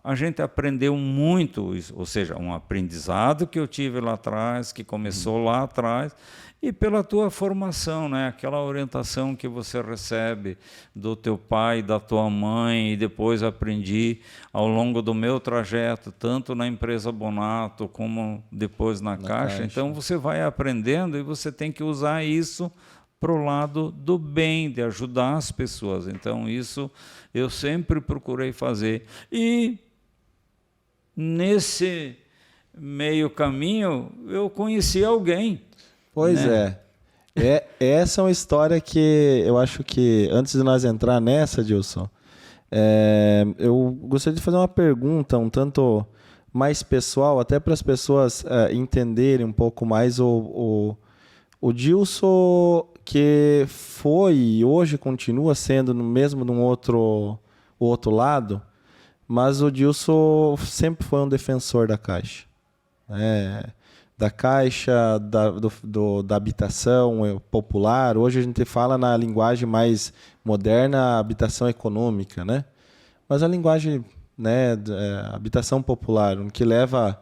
a gente aprendeu muito, ou seja, um aprendizado que eu tive lá atrás, que começou lá atrás, e pela tua formação, né? Aquela orientação que você recebe do teu pai, da tua mãe, e depois aprendi ao longo do meu trajeto, tanto na empresa Bonato como depois na Caixa. Então você vai aprendendo e você tem que usar isso para o lado do bem, de ajudar as pessoas. Então isso eu sempre procurei fazer. E nesse meio caminho eu conheci alguém. Pois né? Essa é uma história que eu acho que, antes de nós entrar nessa, Dilson, eu gostaria de fazer uma pergunta um tanto mais pessoal, até para as pessoas entenderem um pouco mais o Dilson, que foi e hoje continua sendo mesmo de o outro lado, mas o Dilson sempre foi um defensor da Caixa. Da Caixa, da habitação popular. Hoje a gente fala na linguagem mais moderna, habitação econômica, né? Mas a linguagem, né, habitação popular, que leva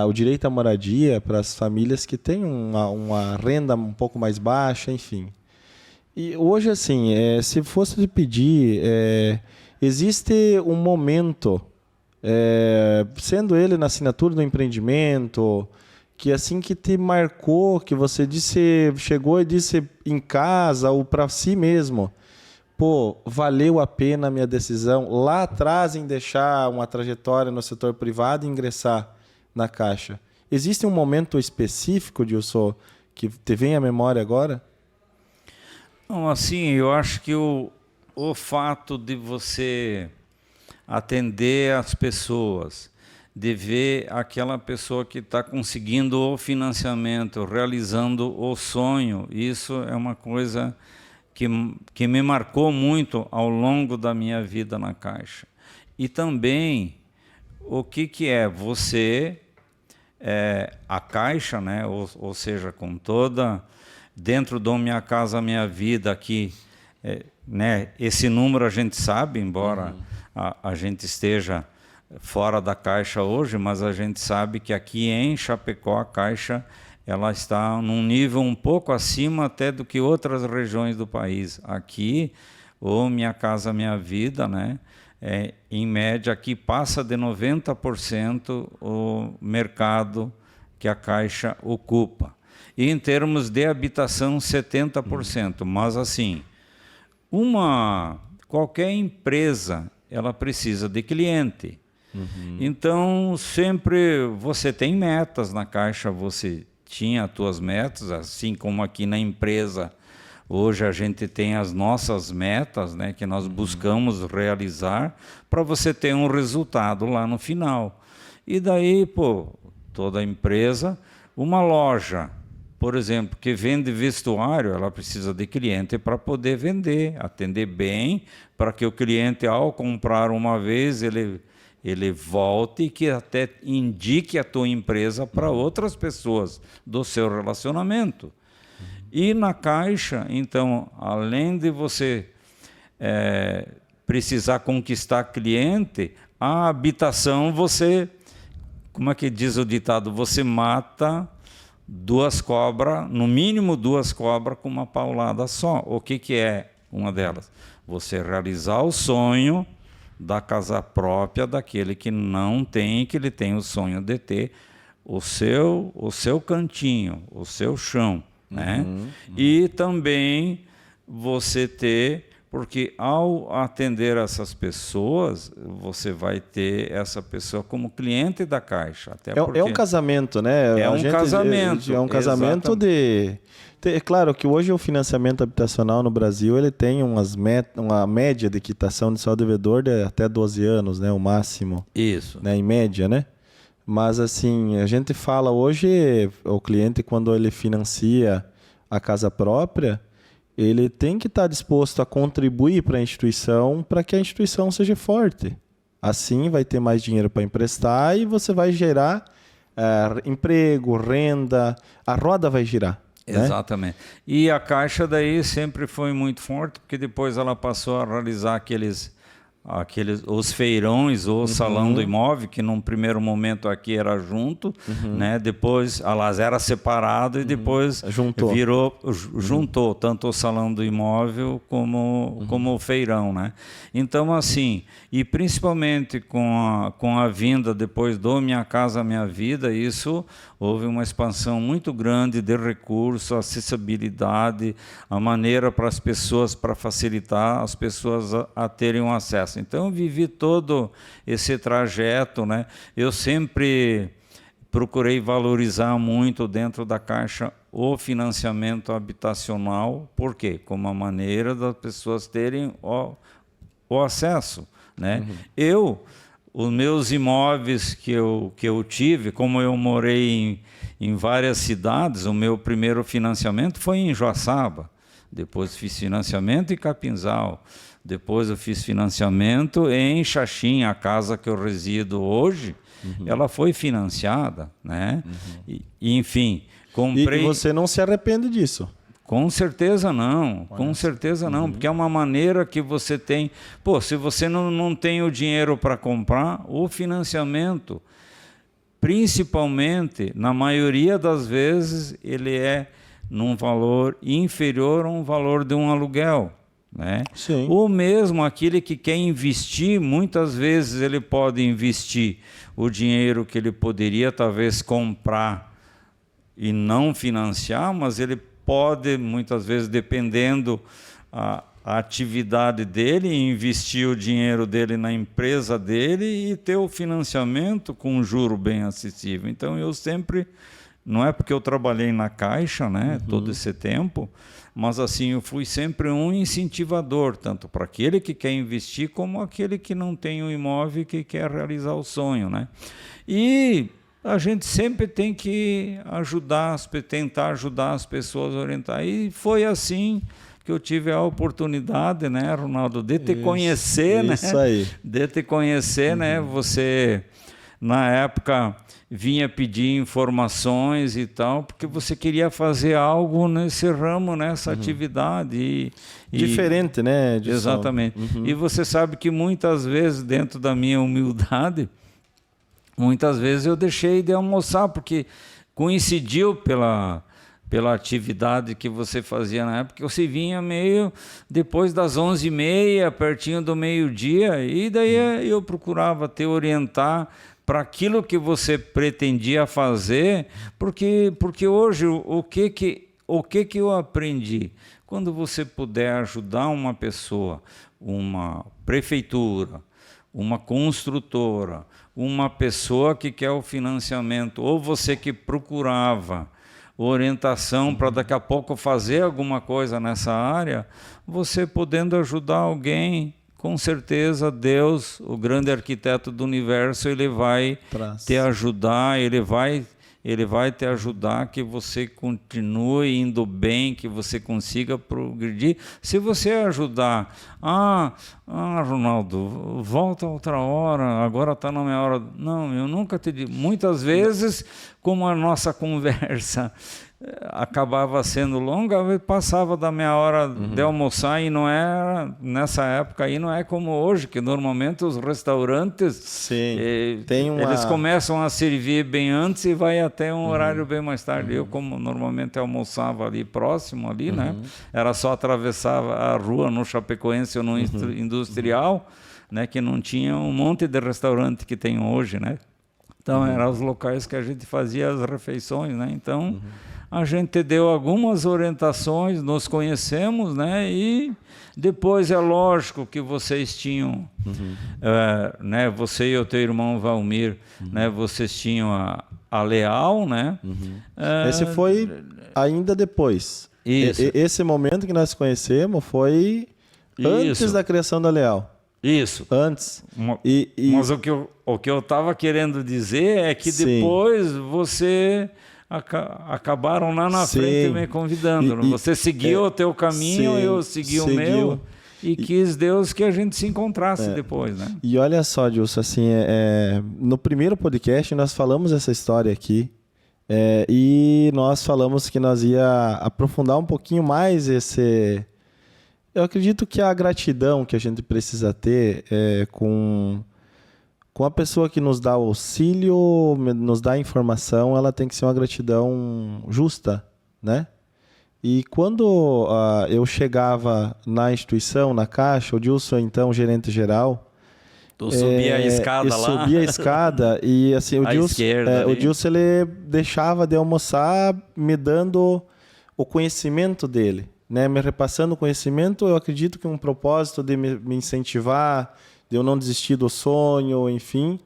o direito à moradia para as famílias que têm uma renda um pouco mais baixa, enfim. E hoje, assim, se fosse te pedir, existe um momento, sendo ele na assinatura do empreendimento, que assim que te marcou, que você chegou e disse em casa ou para si mesmo, valeu a pena a minha decisão lá atrás em deixar uma trajetória no setor privado e ingressar na Caixa. Existe um momento específico, Dilson, que te vem à memória agora? Não, assim, eu acho que o fato de você atender as pessoas, de ver aquela pessoa que está conseguindo o financiamento, realizando o sonho, isso é uma coisa que me marcou muito ao longo da minha vida na Caixa. E também o que é você, a Caixa, né? Ou seja, com toda, dentro do Minha Casa Minha Vida aqui, né? Esse número a gente sabe, embora a gente esteja fora da Caixa hoje, mas a gente sabe que aqui em Chapecó a Caixa ela está num nível um pouco acima até do que outras regiões do país. Aqui, o Minha Casa Minha Vida, né, em média, aqui passa de 90% o mercado que a Caixa ocupa. E em termos de habitação, 70%. Mas assim, qualquer empresa ela precisa de cliente. Então, sempre você tem metas na Caixa, você tinha as suas metas, assim como aqui na empresa, hoje a gente tem as nossas metas, né, que nós buscamos realizar para você ter um resultado lá no final. E daí, toda empresa, uma loja, por exemplo, que vende vestuário, ela precisa de cliente para poder vender, atender bem, para que o cliente, ao comprar uma vez, ele volte e que até indique a tua empresa para outras pessoas do seu relacionamento. E na Caixa, então, além de você precisar conquistar cliente, a habitação você, como é que diz o ditado, você mata 2 cobras, no mínimo 2 cobras com uma paulada só. O que é uma delas? Você realizar o sonho da casa própria daquele que não tem, que ele tem o sonho de ter o seu cantinho, o seu chão, né? E também você ter, porque ao atender essas pessoas, você vai ter essa pessoa como cliente da Caixa. Até porque é um casamento, né? É um casamento. É um casamento É claro que hoje o financiamento habitacional no Brasil ele tem uma média de quitação de saldo devedor de até 12 anos, né? O máximo. Isso. Né? Em média, né? Mas assim, a gente fala hoje, o cliente quando ele financia a casa própria, ele tem que estar disposto a contribuir para a instituição para que a instituição seja forte. Assim vai ter mais dinheiro para emprestar e você vai gerar emprego, renda, a roda vai girar. Exatamente. Né? E a Caixa daí sempre foi muito forte, porque depois ela passou a realizar os feirões ou salão do imóvel, que num primeiro momento aqui era junto, né? Depois, aliás, era separado e depois juntou tanto o salão do imóvel como o feirão, né? Então, assim, e principalmente com a vinda depois do Minha Casa Minha Vida, isso houve uma expansão muito grande de recursos, acessibilidade, a maneira para as pessoas, para facilitar as pessoas a terem um acesso. Então, eu vivi todo esse trajeto, né? Eu sempre procurei valorizar muito dentro da Caixa o financiamento habitacional, por quê? Como uma maneira das pessoas terem o acesso, né? Os meus imóveis que eu tive, como eu morei em várias cidades, o meu primeiro financiamento foi em Joaçaba, depois fiz financiamento em Capinzal, depois eu fiz financiamento em Xaxim, a casa que eu resido hoje, ela foi financiada, né? E, enfim, comprei... E você não se arrepende disso? Com certeza não, com certeza não, porque é uma maneira que você tem... Pô, se você não tem o dinheiro para comprar, o financiamento, principalmente, na maioria das vezes, ele é num valor inferior a um valor de um aluguel, né? Sim. Ou mesmo aquele que quer investir, muitas vezes ele pode investir o dinheiro que ele poderia talvez comprar e não financiar, mas ele pode, muitas vezes, dependendo a atividade dele, investir o dinheiro dele na empresa dele e ter o financiamento com um juro bem acessível. Então, eu sempre, não é porque eu trabalhei na Caixa, né, todo esse tempo, mas assim, eu fui sempre um incentivador, tanto para aquele que quer investir, como aquele que não tem um imóvel e que quer realizar o sonho, né? E a gente sempre tem que tentar ajudar as pessoas a orientar. E foi assim que eu tive a oportunidade, né, Ronaldo, de te conhecer, né? Isso aí. De te conhecer, né? Você, na época, vinha pedir informações e tal, porque você queria fazer algo nesse ramo, nessa atividade. Diferente, né? Exatamente. E você sabe que muitas vezes, dentro da minha humildade, muitas vezes eu deixei de almoçar, porque coincidiu pela atividade que você fazia na época, você vinha meio depois das 11h30, pertinho do meio-dia, e daí eu procurava te orientar para aquilo que você pretendia fazer, porque hoje o que eu aprendi? Quando você puder ajudar uma pessoa, uma prefeitura, uma construtora, uma pessoa que quer o financiamento, ou você que procurava orientação para daqui a pouco fazer alguma coisa nessa área, você podendo ajudar alguém, com certeza Deus, o grande arquiteto do universo, ele vai te ajudar, ele ele vai te ajudar que você continue indo bem, que você consiga progredir. Se você ajudar, Ronaldo, volta outra hora, agora está na minha hora. Não, eu nunca te digo. Muitas vezes, como a nossa conversa acabava sendo longa, eu passava da minha hora de almoçar, e não era, nessa época aí, não é como hoje, que normalmente os restaurantes eles começam a servir bem antes e vai até um horário bem mais tarde. Eu, como normalmente almoçava ali próximo ali, né? Era só atravessar a rua no Chapecoense ou no Industrial, né? Que não tinha um monte de restaurante que tem hoje, né? Então eram os locais que a gente fazia as refeições, né? Então a gente deu algumas orientações, nos conhecemos, né? E depois é lógico que vocês tinham, né? Você e o teu irmão Valmir, né? Vocês tinham a Leal, né? Esse foi ainda depois. Isso. Esse momento que nós conhecemos foi antes da criação da Leal. Isso. Antes. Mas o que eu estava querendo dizer é que depois você acabaram lá na frente me convidando. Você seguiu o teu caminho, eu segui o meu. E quis Deus que a gente se encontrasse depois, né? E olha só, Dilson, assim, no primeiro podcast nós falamos essa história aqui. E nós falamos que nós ia aprofundar um pouquinho mais esse... Eu acredito que a gratidão que a gente precisa ter com a pessoa que nos dá auxílio, nos dá informação, ela tem que ser uma gratidão justa, né? E quando eu chegava na instituição, na Caixa, o Dilson, então, gerente geral... Tu subia a escada lá? Subia a escada e assim, o Dilson ele deixava de almoçar me dando o conhecimento dele, né? Me repassando o conhecimento. Eu acredito que um propósito de me incentivar, de eu não desistir do sonho, enfim.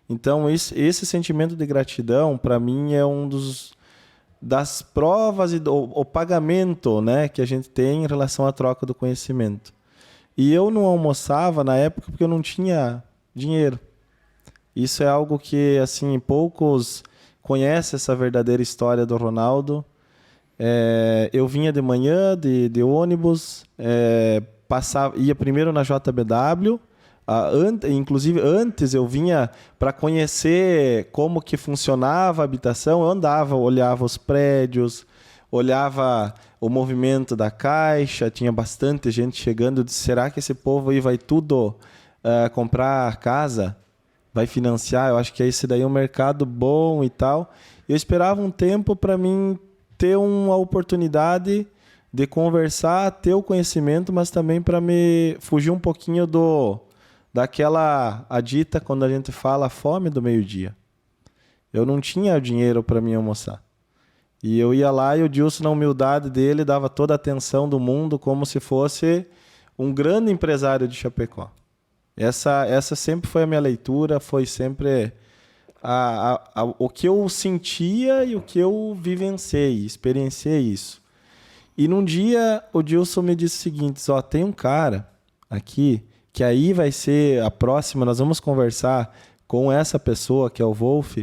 Então, esse sentimento de gratidão, para mim, é das provas e o pagamento, né, que a gente tem em relação à troca do conhecimento. E eu não almoçava na época porque eu não tinha dinheiro. Isso é algo que, assim, poucos conhecem essa verdadeira história do Ronaldo. Eu vinha de manhã de ônibus, ia primeiro na JBW, inclusive antes eu vinha para conhecer como que funcionava a habitação. Eu andava, olhava os prédios, olhava o movimento da Caixa, tinha bastante gente chegando. Eu disse, será que esse povo aí vai tudo comprar casa? Vai financiar? Eu acho que esse daí é um mercado bom e tal. Eu esperava um tempo para mim ter uma oportunidade de conversar, ter o conhecimento, mas também para me fugir um pouquinho daquela dita, quando a gente fala, fome do meio-dia. Eu não tinha dinheiro para mim almoçar. E eu ia lá e o Dilson, na humildade dele, dava toda a atenção do mundo como se fosse um grande empresário de Chapecó. Essa sempre foi a minha leitura, foi sempre o que eu sentia e o que eu vivenciei, experienciei isso. E num dia o Dilson me disse o seguinte, tem um cara aqui, que aí vai ser a próxima, nós vamos conversar com essa pessoa, que é o Wolf.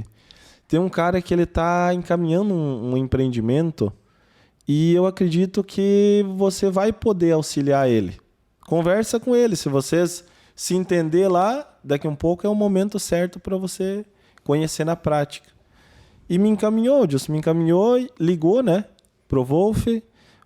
Tem um cara que ele está encaminhando um empreendimento e eu acredito que você vai poder auxiliar ele. Conversa com ele, se vocês se entender lá, daqui um pouco é o momento certo para você conhecer na prática. E me encaminhou, o Dilson me encaminhou, ligou, né, pro Wolf.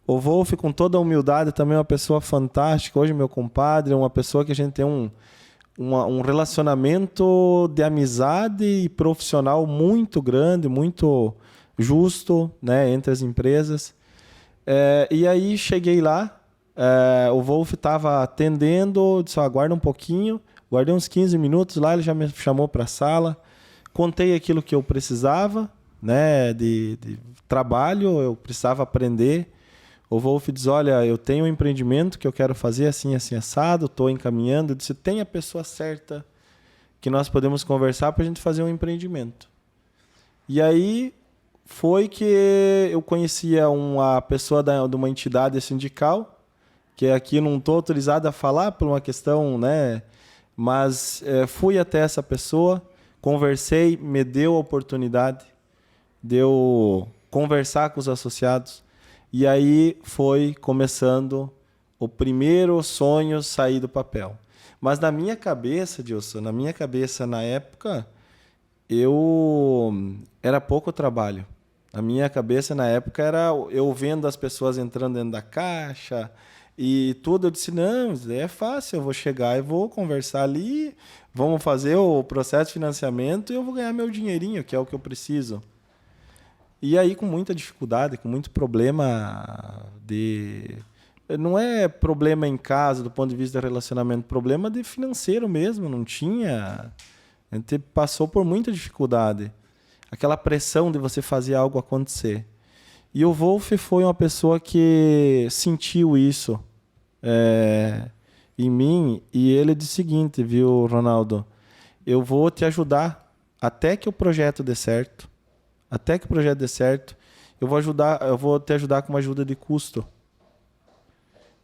O Wolf, com toda a humildade, também é uma pessoa fantástica. Hoje, meu compadre, é uma pessoa que a gente tem um relacionamento de amizade e profissional muito grande, muito justo, né, entre as empresas. E aí, cheguei lá, o Wolf estava atendendo, disse, aguarda um pouquinho. Guardei uns 15 minutos lá, ele já me chamou para a sala. Contei aquilo que eu precisava, né, de trabalho, eu precisava aprender. O Wolf diz, olha, eu tenho um empreendimento que eu quero fazer assim, assim, assado, estou encaminhando. Eu disse, tem a pessoa certa que nós podemos conversar para a gente fazer um empreendimento. E aí foi que eu conhecia uma pessoa de uma entidade sindical, que aqui não estou autorizado a falar por uma questão, né? Mas fui até essa pessoa, conversei, me deu a oportunidade de eu conversar com os associados. E aí foi começando o primeiro sonho sair do papel. Mas na minha cabeça, Dilson, na época, era pouco trabalho. Na minha cabeça, na época, era eu vendo as pessoas entrando dentro da caixa e tudo. Eu disse, não, isso daí é fácil, eu vou chegar e vou conversar ali, vamos fazer o processo de financiamento e eu vou ganhar meu dinheirinho, que é o que eu preciso. E aí, com muita dificuldade, com muito problema de... Não é problema em casa, do ponto de vista de relacionamento, problema de financeiro mesmo, não tinha... A gente passou por muita dificuldade. Aquela pressão de você fazer algo acontecer. E o Wolf foi uma pessoa que sentiu isso em mim, e ele disse o seguinte, viu, Ronaldo? Eu vou te ajudar até que o projeto dê certo. Até que o projeto dê certo, eu vou te ajudar com uma ajuda de custo.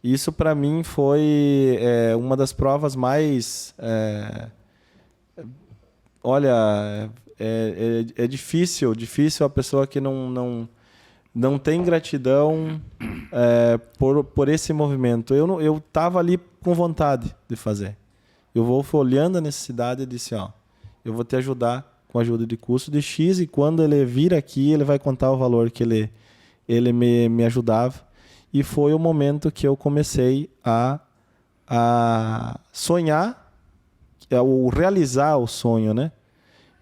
Isso, para mim, foi uma das provas mais... olha, é difícil a pessoa que não tem gratidão por esse movimento. Eu estava ali com vontade de fazer. Eu vou olhando a necessidade e disse, eu vou te ajudar com ajuda de custo de X, e quando ele vir aqui, ele vai contar o valor que ele me ajudava. E foi o momento que eu comecei a sonhar, realizar o sonho, né?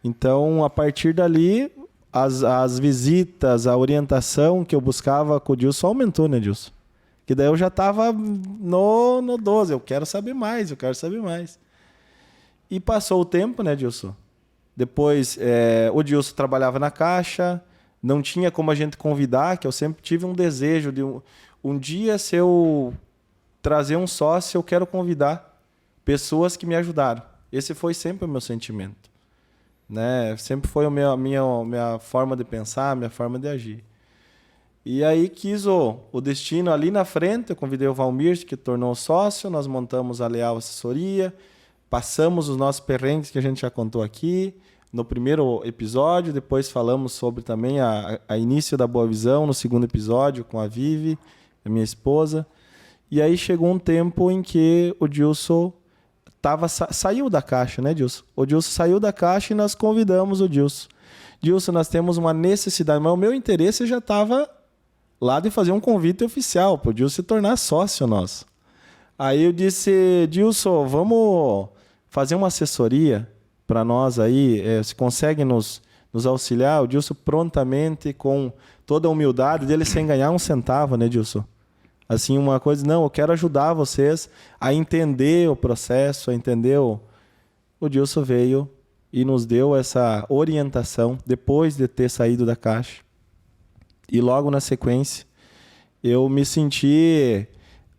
Então, a partir dali, as visitas, a orientação que eu buscava com o Dilson aumentou, né, Dilson? Que daí eu já estava no 12, eu quero saber mais. E passou o tempo, né, Dilson? Depois, o Dilson trabalhava na Caixa, não tinha como a gente convidar, que eu sempre tive um desejo de um dia, se eu trazer um sócio, eu quero convidar pessoas que me ajudaram. Esse foi sempre o meu sentimento, né? Sempre foi a minha forma de pensar, a minha forma de agir. E aí quis o destino ali na frente, eu convidei o Valmir, que tornou sócio, nós montamos a Leal Assessoria, passamos os nossos perrengues que a gente já contou aqui no primeiro episódio, depois falamos sobre também a início da Boa Visão no segundo episódio com a Vivi, a minha esposa. E aí chegou um tempo em que o Dilson saiu da Caixa, né, Dilson? O Dilson saiu da Caixa e nós convidamos o Dilson. Dilson, nós temos uma necessidade, mas o meu interesse já estava lá de fazer um convite oficial para o Dilson se tornar sócio nosso. Aí eu disse, Dilson, vamos fazer uma assessoria para nós aí, se consegue nos auxiliar? O Dilson prontamente, com toda a humildade dele, sem ganhar um centavo, né, Dilson? Assim, uma coisa, não, eu quero ajudar vocês a entender o processo, O Dilson veio e nos deu essa orientação depois de ter saído da Caixa. E logo na sequência, eu me senti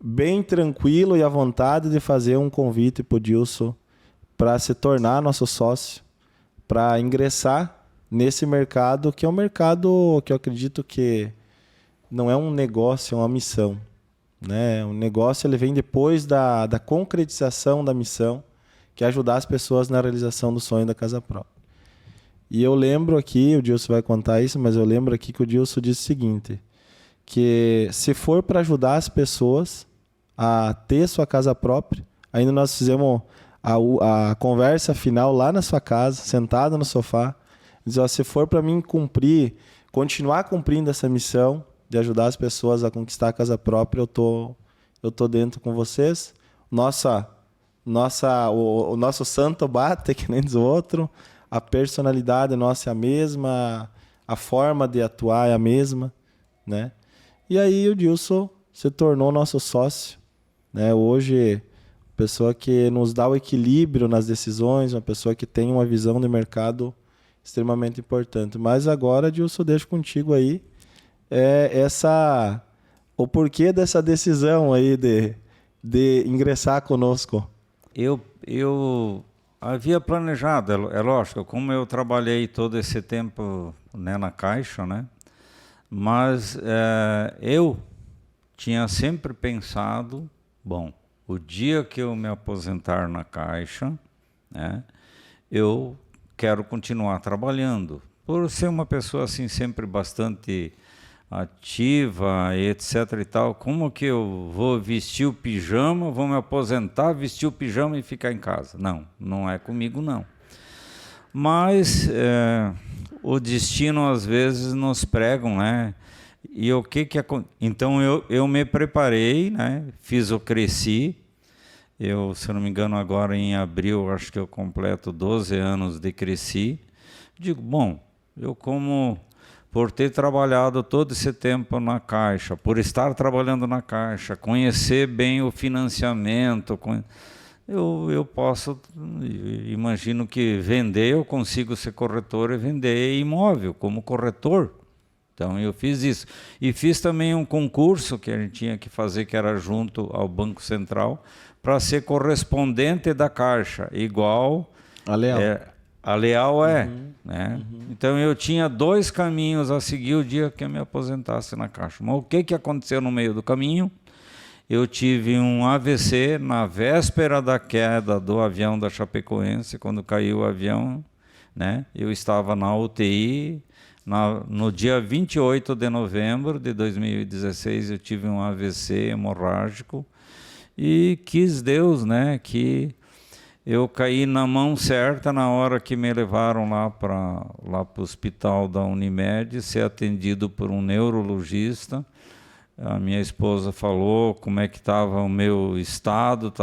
bem tranquilo e à vontade de fazer um convite para o Dilson para se tornar nosso sócio, para ingressar nesse mercado, que é um mercado que eu acredito que não é um negócio, é uma missão, né? O negócio ele vem depois da concretização da missão, que é ajudar as pessoas na realização do sonho da casa própria. E eu lembro aqui, o Dilson vai contar isso, mas eu lembro aqui que o Dilson disse o seguinte, que se for para ajudar as pessoas a ter sua casa própria, ainda nós fizemos a conversa final lá na sua casa, sentado no sofá, diz, se for para mim continuar cumprindo essa missão de ajudar as pessoas a conquistar a casa própria, eu tô dentro com vocês. O nosso santo bate, que nem diz o outro, a personalidade nossa é a mesma, a forma de atuar é a mesma, né? E aí o Dilson se tornou nosso sócio, né? Hoje, pessoa que nos dá o equilíbrio nas decisões, uma pessoa que tem uma visão de mercado extremamente importante. Mas agora, Dilson, deixo contigo aí o porquê dessa decisão aí de ingressar conosco. Eu havia planejado, é lógico, como eu trabalhei todo esse tempo, né, na Caixa, né? Mas eu tinha sempre pensado, bom, o dia que eu me aposentar na Caixa, né, eu quero continuar trabalhando, por ser uma pessoa assim sempre bastante ativa e etc e tal, como que eu vou vestir o pijama, vou me aposentar, vestir o pijama e ficar em casa? Não, não é comigo não. Mas o destino às vezes nos pregam, né? E o que então eu me preparei, né? Fiz o Cresci. Eu, se não me engano, agora em abril, acho que eu completo 12 anos de Cresci. Digo, bom, eu por ter trabalhado todo esse tempo na Caixa, por estar trabalhando na Caixa, conhecer bem o financiamento, eu posso, imagino que eu consigo ser corretor e vender imóvel como corretor. Então eu fiz isso. E fiz também um concurso que a gente tinha que fazer, que era junto ao Banco Central, para ser correspondente da Caixa, igual A Leal. A Leal né? Então eu tinha 2 caminhos a seguir o dia que eu me aposentasse na Caixa. Mas o que aconteceu no meio do caminho? Eu tive um AVC na véspera da queda do avião da Chapecoense, quando caiu o avião, né? Eu estava na UTI. No dia 28 de novembro de 2016 eu tive um AVC hemorrágico e quis Deus, né, que eu caí na mão certa na hora que me levaram lá para o hospital da Unimed, ser atendido por um neurologista. A minha esposa falou como é que estava o meu estado,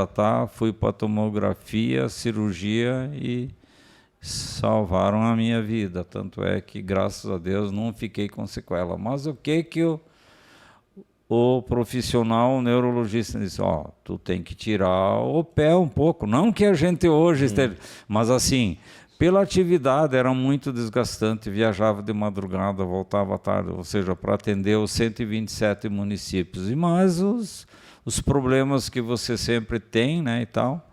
fui para a tomografia, cirurgia e salvaram a minha vida. Tanto é que, graças a Deus, não fiquei com sequela. Mas o que o profissional, o neurologista, disse? Tu tem que tirar o pé um pouco. Não que a gente hoje esteja... Mas assim, pela atividade era muito desgastante. Viajava de madrugada, voltava à tarde. Ou seja, para atender os 127 municípios. E mais os problemas que você sempre tem, né, e tal.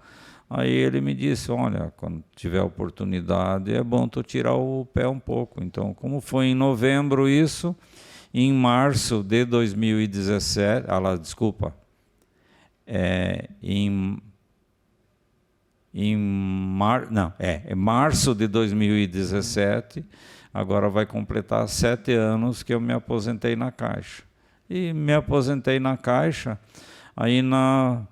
Aí ele me disse, olha, quando tiver oportunidade, é bom tu tirar o pé um pouco. Então, como foi em novembro isso, em março de 2017, março de 2017, agora vai completar 7 anos que eu me aposentei na Caixa. E me aposentei na Caixa, aí na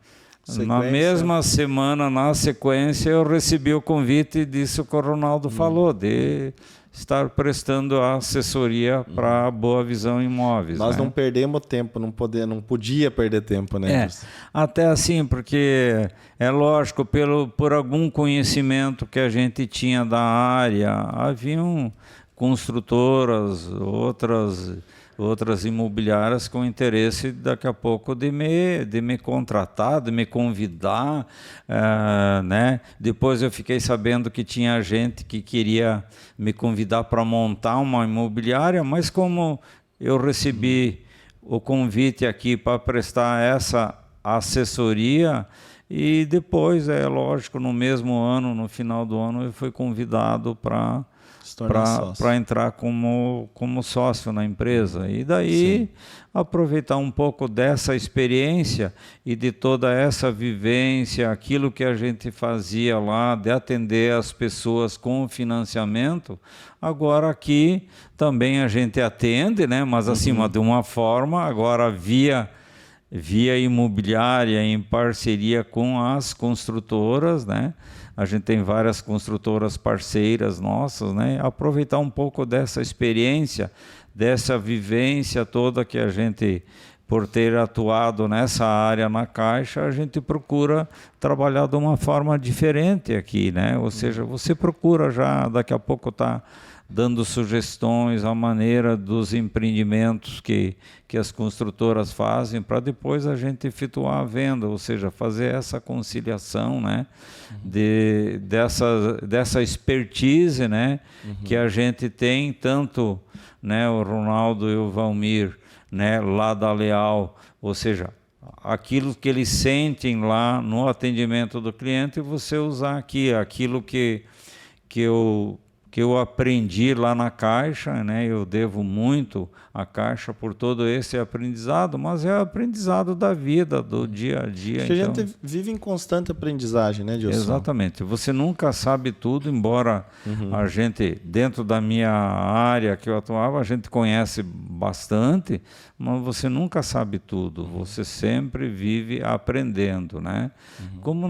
mesma semana, na sequência, eu recebi o convite disso que o Ronaldo falou, de estar prestando assessoria para a Boa Visão Imóveis. Nós né? não perdemos tempo, não podia perder tempo, né? Até assim, porque é lógico, por algum conhecimento que a gente tinha da área, haviam construtoras, outras imobiliárias com interesse daqui a pouco de me contratar, de me convidar, né? Depois eu fiquei sabendo que tinha gente que queria me convidar para montar uma imobiliária, mas como eu recebi o convite aqui para prestar essa assessoria, e depois, lógico, no mesmo ano, no final do ano, eu fui convidado para entrar como sócio na empresa. E daí aproveitar um pouco dessa experiência e de toda essa vivência, aquilo que a gente fazia lá, de atender as pessoas com financiamento, agora aqui também a gente atende, né? Mas acima de uma forma, agora via imobiliária, em parceria com as construtoras, né? A gente tem várias construtoras parceiras nossas, né? Aproveitar um pouco dessa experiência, dessa vivência toda que a gente, por ter atuado nessa área na Caixa, a gente procura trabalhar de uma forma diferente aqui, né? Ou seja, você procura já daqui a pouco dando sugestões à maneira dos empreendimentos que as construtoras fazem, para depois a gente efetuar a venda, ou seja, fazer essa conciliação, né, dessa expertise, né, que a gente tem, tanto, né, o Ronaldo e o Valmir, né, lá da Leal, ou seja, aquilo que eles sentem lá no atendimento do cliente, você usar aqui, aquilo que que eu aprendi lá na Caixa, né? Eu devo muito à Caixa por todo esse aprendizado, mas é aprendizado da vida, do dia a dia. Porque então, a gente vive em constante aprendizagem, né, Gilson? Exatamente. Você nunca sabe tudo, embora a gente, dentro da minha área que eu atuava, a gente conhece bastante, mas você nunca sabe tudo. Você sempre vive aprendendo, né? Como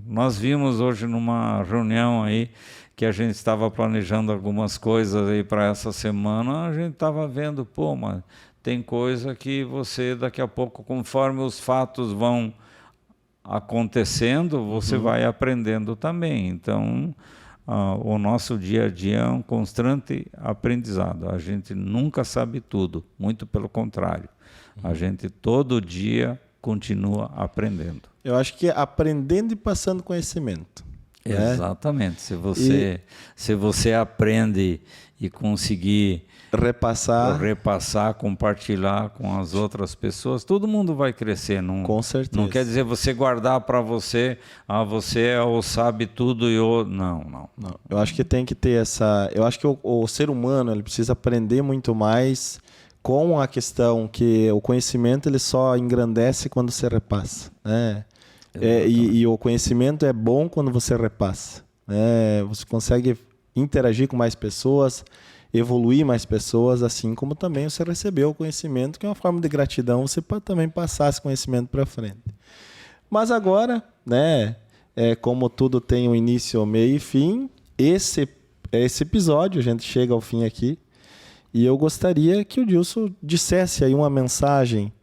nós vimos hoje numa reunião aí, que a gente estava planejando algumas coisas aí para essa semana, a gente estava vendo, mas tem coisa que você daqui a pouco, conforme os fatos vão acontecendo, você vai aprendendo também. Então, o nosso dia a dia é um constante aprendizado. A gente nunca sabe tudo, muito pelo contrário. A gente todo dia continua aprendendo. Eu acho que é aprendendo e passando conhecimento. Exatamente. Se você aprende e conseguir repassar, compartilhar com as outras pessoas, todo mundo vai crescer. Com certeza. Não quer dizer você guardar para você, você é o sabe tudo e o... Não. Eu acho que tem que ter essa... Eu acho que o ser humano ele precisa aprender muito mais com a questão que o conhecimento ele só engrandece quando você repassa, né? E o conhecimento é bom quando você repassa, né? Você consegue interagir com mais pessoas, evoluir mais pessoas, assim como também você recebeu o conhecimento, que é uma forma de gratidão, você pode também passar esse conhecimento para frente. Mas agora, né, como tudo tem um início, meio e fim, esse episódio, a gente chega ao fim aqui, e eu gostaria que o Gilson dissesse aí uma mensagem,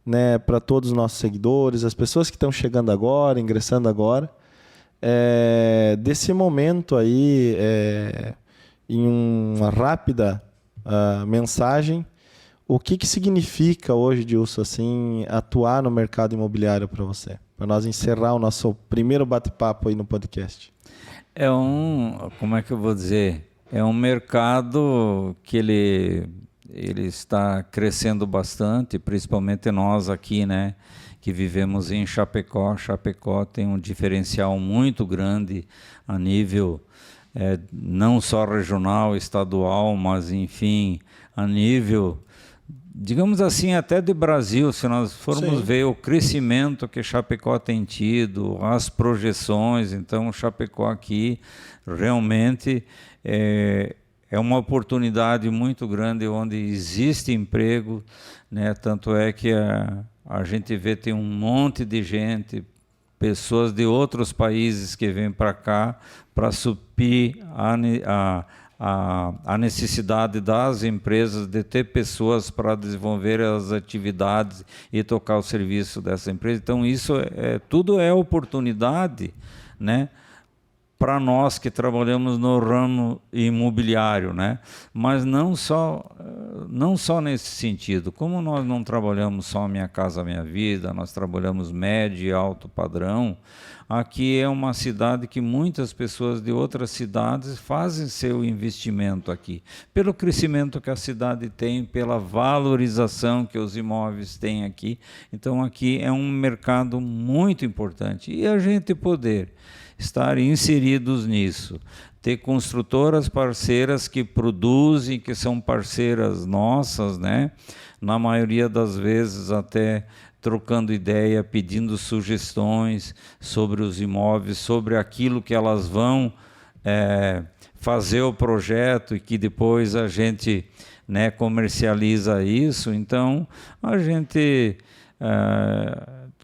né, para todos os nossos seguidores, as pessoas que estão chegando agora, ingressando agora, desse momento aí, em uma rápida mensagem, o que significa hoje, Gilson, assim, atuar no mercado imobiliário para você? Para nós encerrar o nosso primeiro bate-papo aí no podcast. Como é que eu vou dizer? É um mercado que ele está crescendo bastante, principalmente nós aqui, né, que vivemos em Chapecó. Chapecó tem um diferencial muito grande a nível não só regional, estadual, mas enfim, a nível, digamos assim, até de Brasil. Se nós formos ver o crescimento que Chapecó tem tido, as projeções, então Chapecó aqui realmente é uma oportunidade muito grande onde existe emprego, né? Tanto é que a gente vê, tem um monte de gente, pessoas de outros países que vêm para cá para suprir a necessidade das empresas de ter pessoas para desenvolver as atividades e tocar o serviço dessa empresa. Então isso tudo é oportunidade, né, para nós que trabalhamos no ramo imobiliário, né? Mas não só nesse sentido. Como nós não trabalhamos só Minha Casa Minha Vida, nós trabalhamos médio e alto padrão. Aqui é uma cidade que muitas pessoas de outras cidades fazem seu investimento aqui, pelo crescimento que a cidade tem, pela valorização que os imóveis têm aqui. Então aqui é um mercado muito importante. E a gente poder estar inseridos nisso, ter construtoras parceiras que produzem, que são parceiras nossas, né? Na maioria das vezes até trocando ideia, pedindo sugestões sobre os imóveis, sobre aquilo que elas vão fazer o projeto e que depois a gente, né, comercializa isso. Então a gente...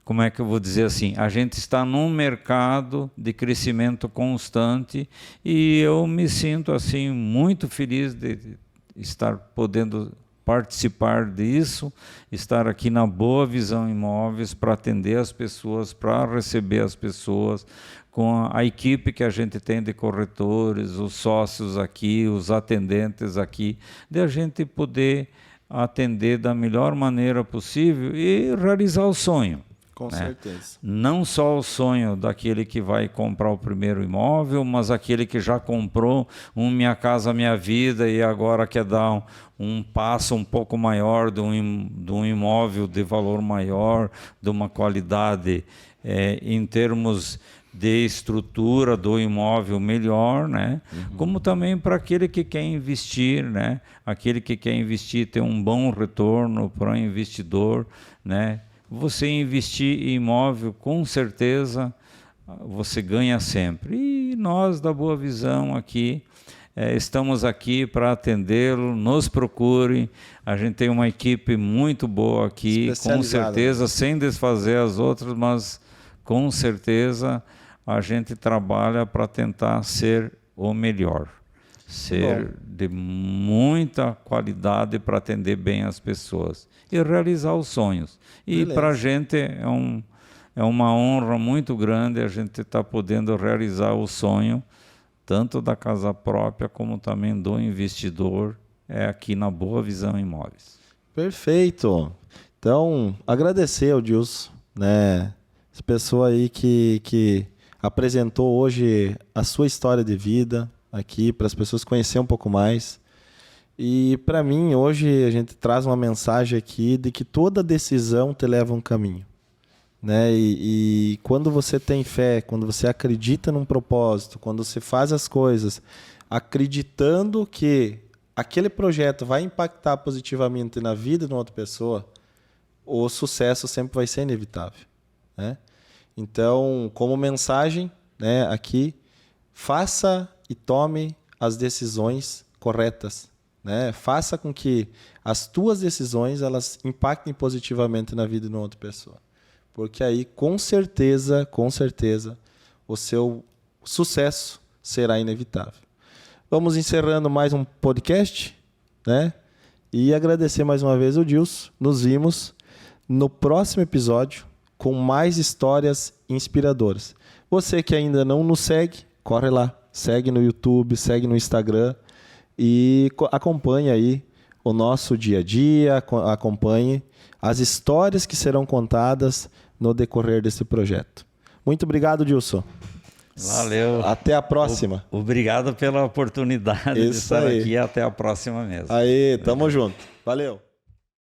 como é que eu vou dizer assim? A gente está num mercado de crescimento constante e eu me sinto assim muito feliz de estar podendo participar disso, estar aqui na Boa Visão Imóveis para atender as pessoas, para receber as pessoas, com a equipe que a gente tem de corretores, os sócios aqui, os atendentes aqui, de a gente poder atender da melhor maneira possível e realizar o sonho. Com certeza. Não só o sonho daquele que vai comprar o primeiro imóvel, mas aquele que já comprou Minha Casa Minha Vida e agora quer dar um passo um pouco maior de um imóvel de valor maior, de uma qualidade em termos dê estrutura do imóvel melhor, né? Como também para aquele que quer investir, né? Aquele que quer investir ter um bom retorno para o investidor, né? Você investir em imóvel, com certeza, você ganha sempre. E nós da Boa Visão aqui, estamos aqui para atendê-lo, nos procure. A gente tem uma equipe muito boa aqui, com certeza, sem desfazer as outras, mas com certeza a gente trabalha para tentar ser o melhor, ser de muita qualidade para atender bem as pessoas e realizar os sonhos. E para a gente é uma honra muito grande a gente estar podendo realizar o sonho, tanto da casa própria como também do investidor, aqui na Boa Visão Imóveis. Perfeito. Então, agradecer ao Dilson, né? Essa pessoa aí que apresentou hoje a sua história de vida aqui para as pessoas conhecerem um pouco mais. E para mim, hoje a gente traz uma mensagem aqui de que toda decisão te leva a um caminho, né? E quando você tem fé, quando você acredita num propósito, quando você faz as coisas acreditando que aquele projeto vai impactar positivamente na vida de uma outra pessoa, o sucesso sempre vai ser inevitável, né? Então, como mensagem, né, aqui, faça e tome as decisões corretas, né? Faça com que as tuas decisões elas impactem positivamente na vida de uma outra pessoa. Porque aí, com certeza, o seu sucesso será inevitável. Vamos encerrando mais um podcast, né? E agradecer mais uma vez ao Dilson. Nos vimos no próximo episódio com mais histórias inspiradoras. Você que ainda não nos segue, corre lá. Segue no YouTube, segue no Instagram e acompanhe aí o nosso dia a dia, acompanhe as histórias que serão contadas no decorrer desse projeto. Muito obrigado, Dilson. Valeu. Até a próxima. Obrigado pela oportunidade de estar aqui. Até a próxima mesmo. Aí, tamo junto. Valeu.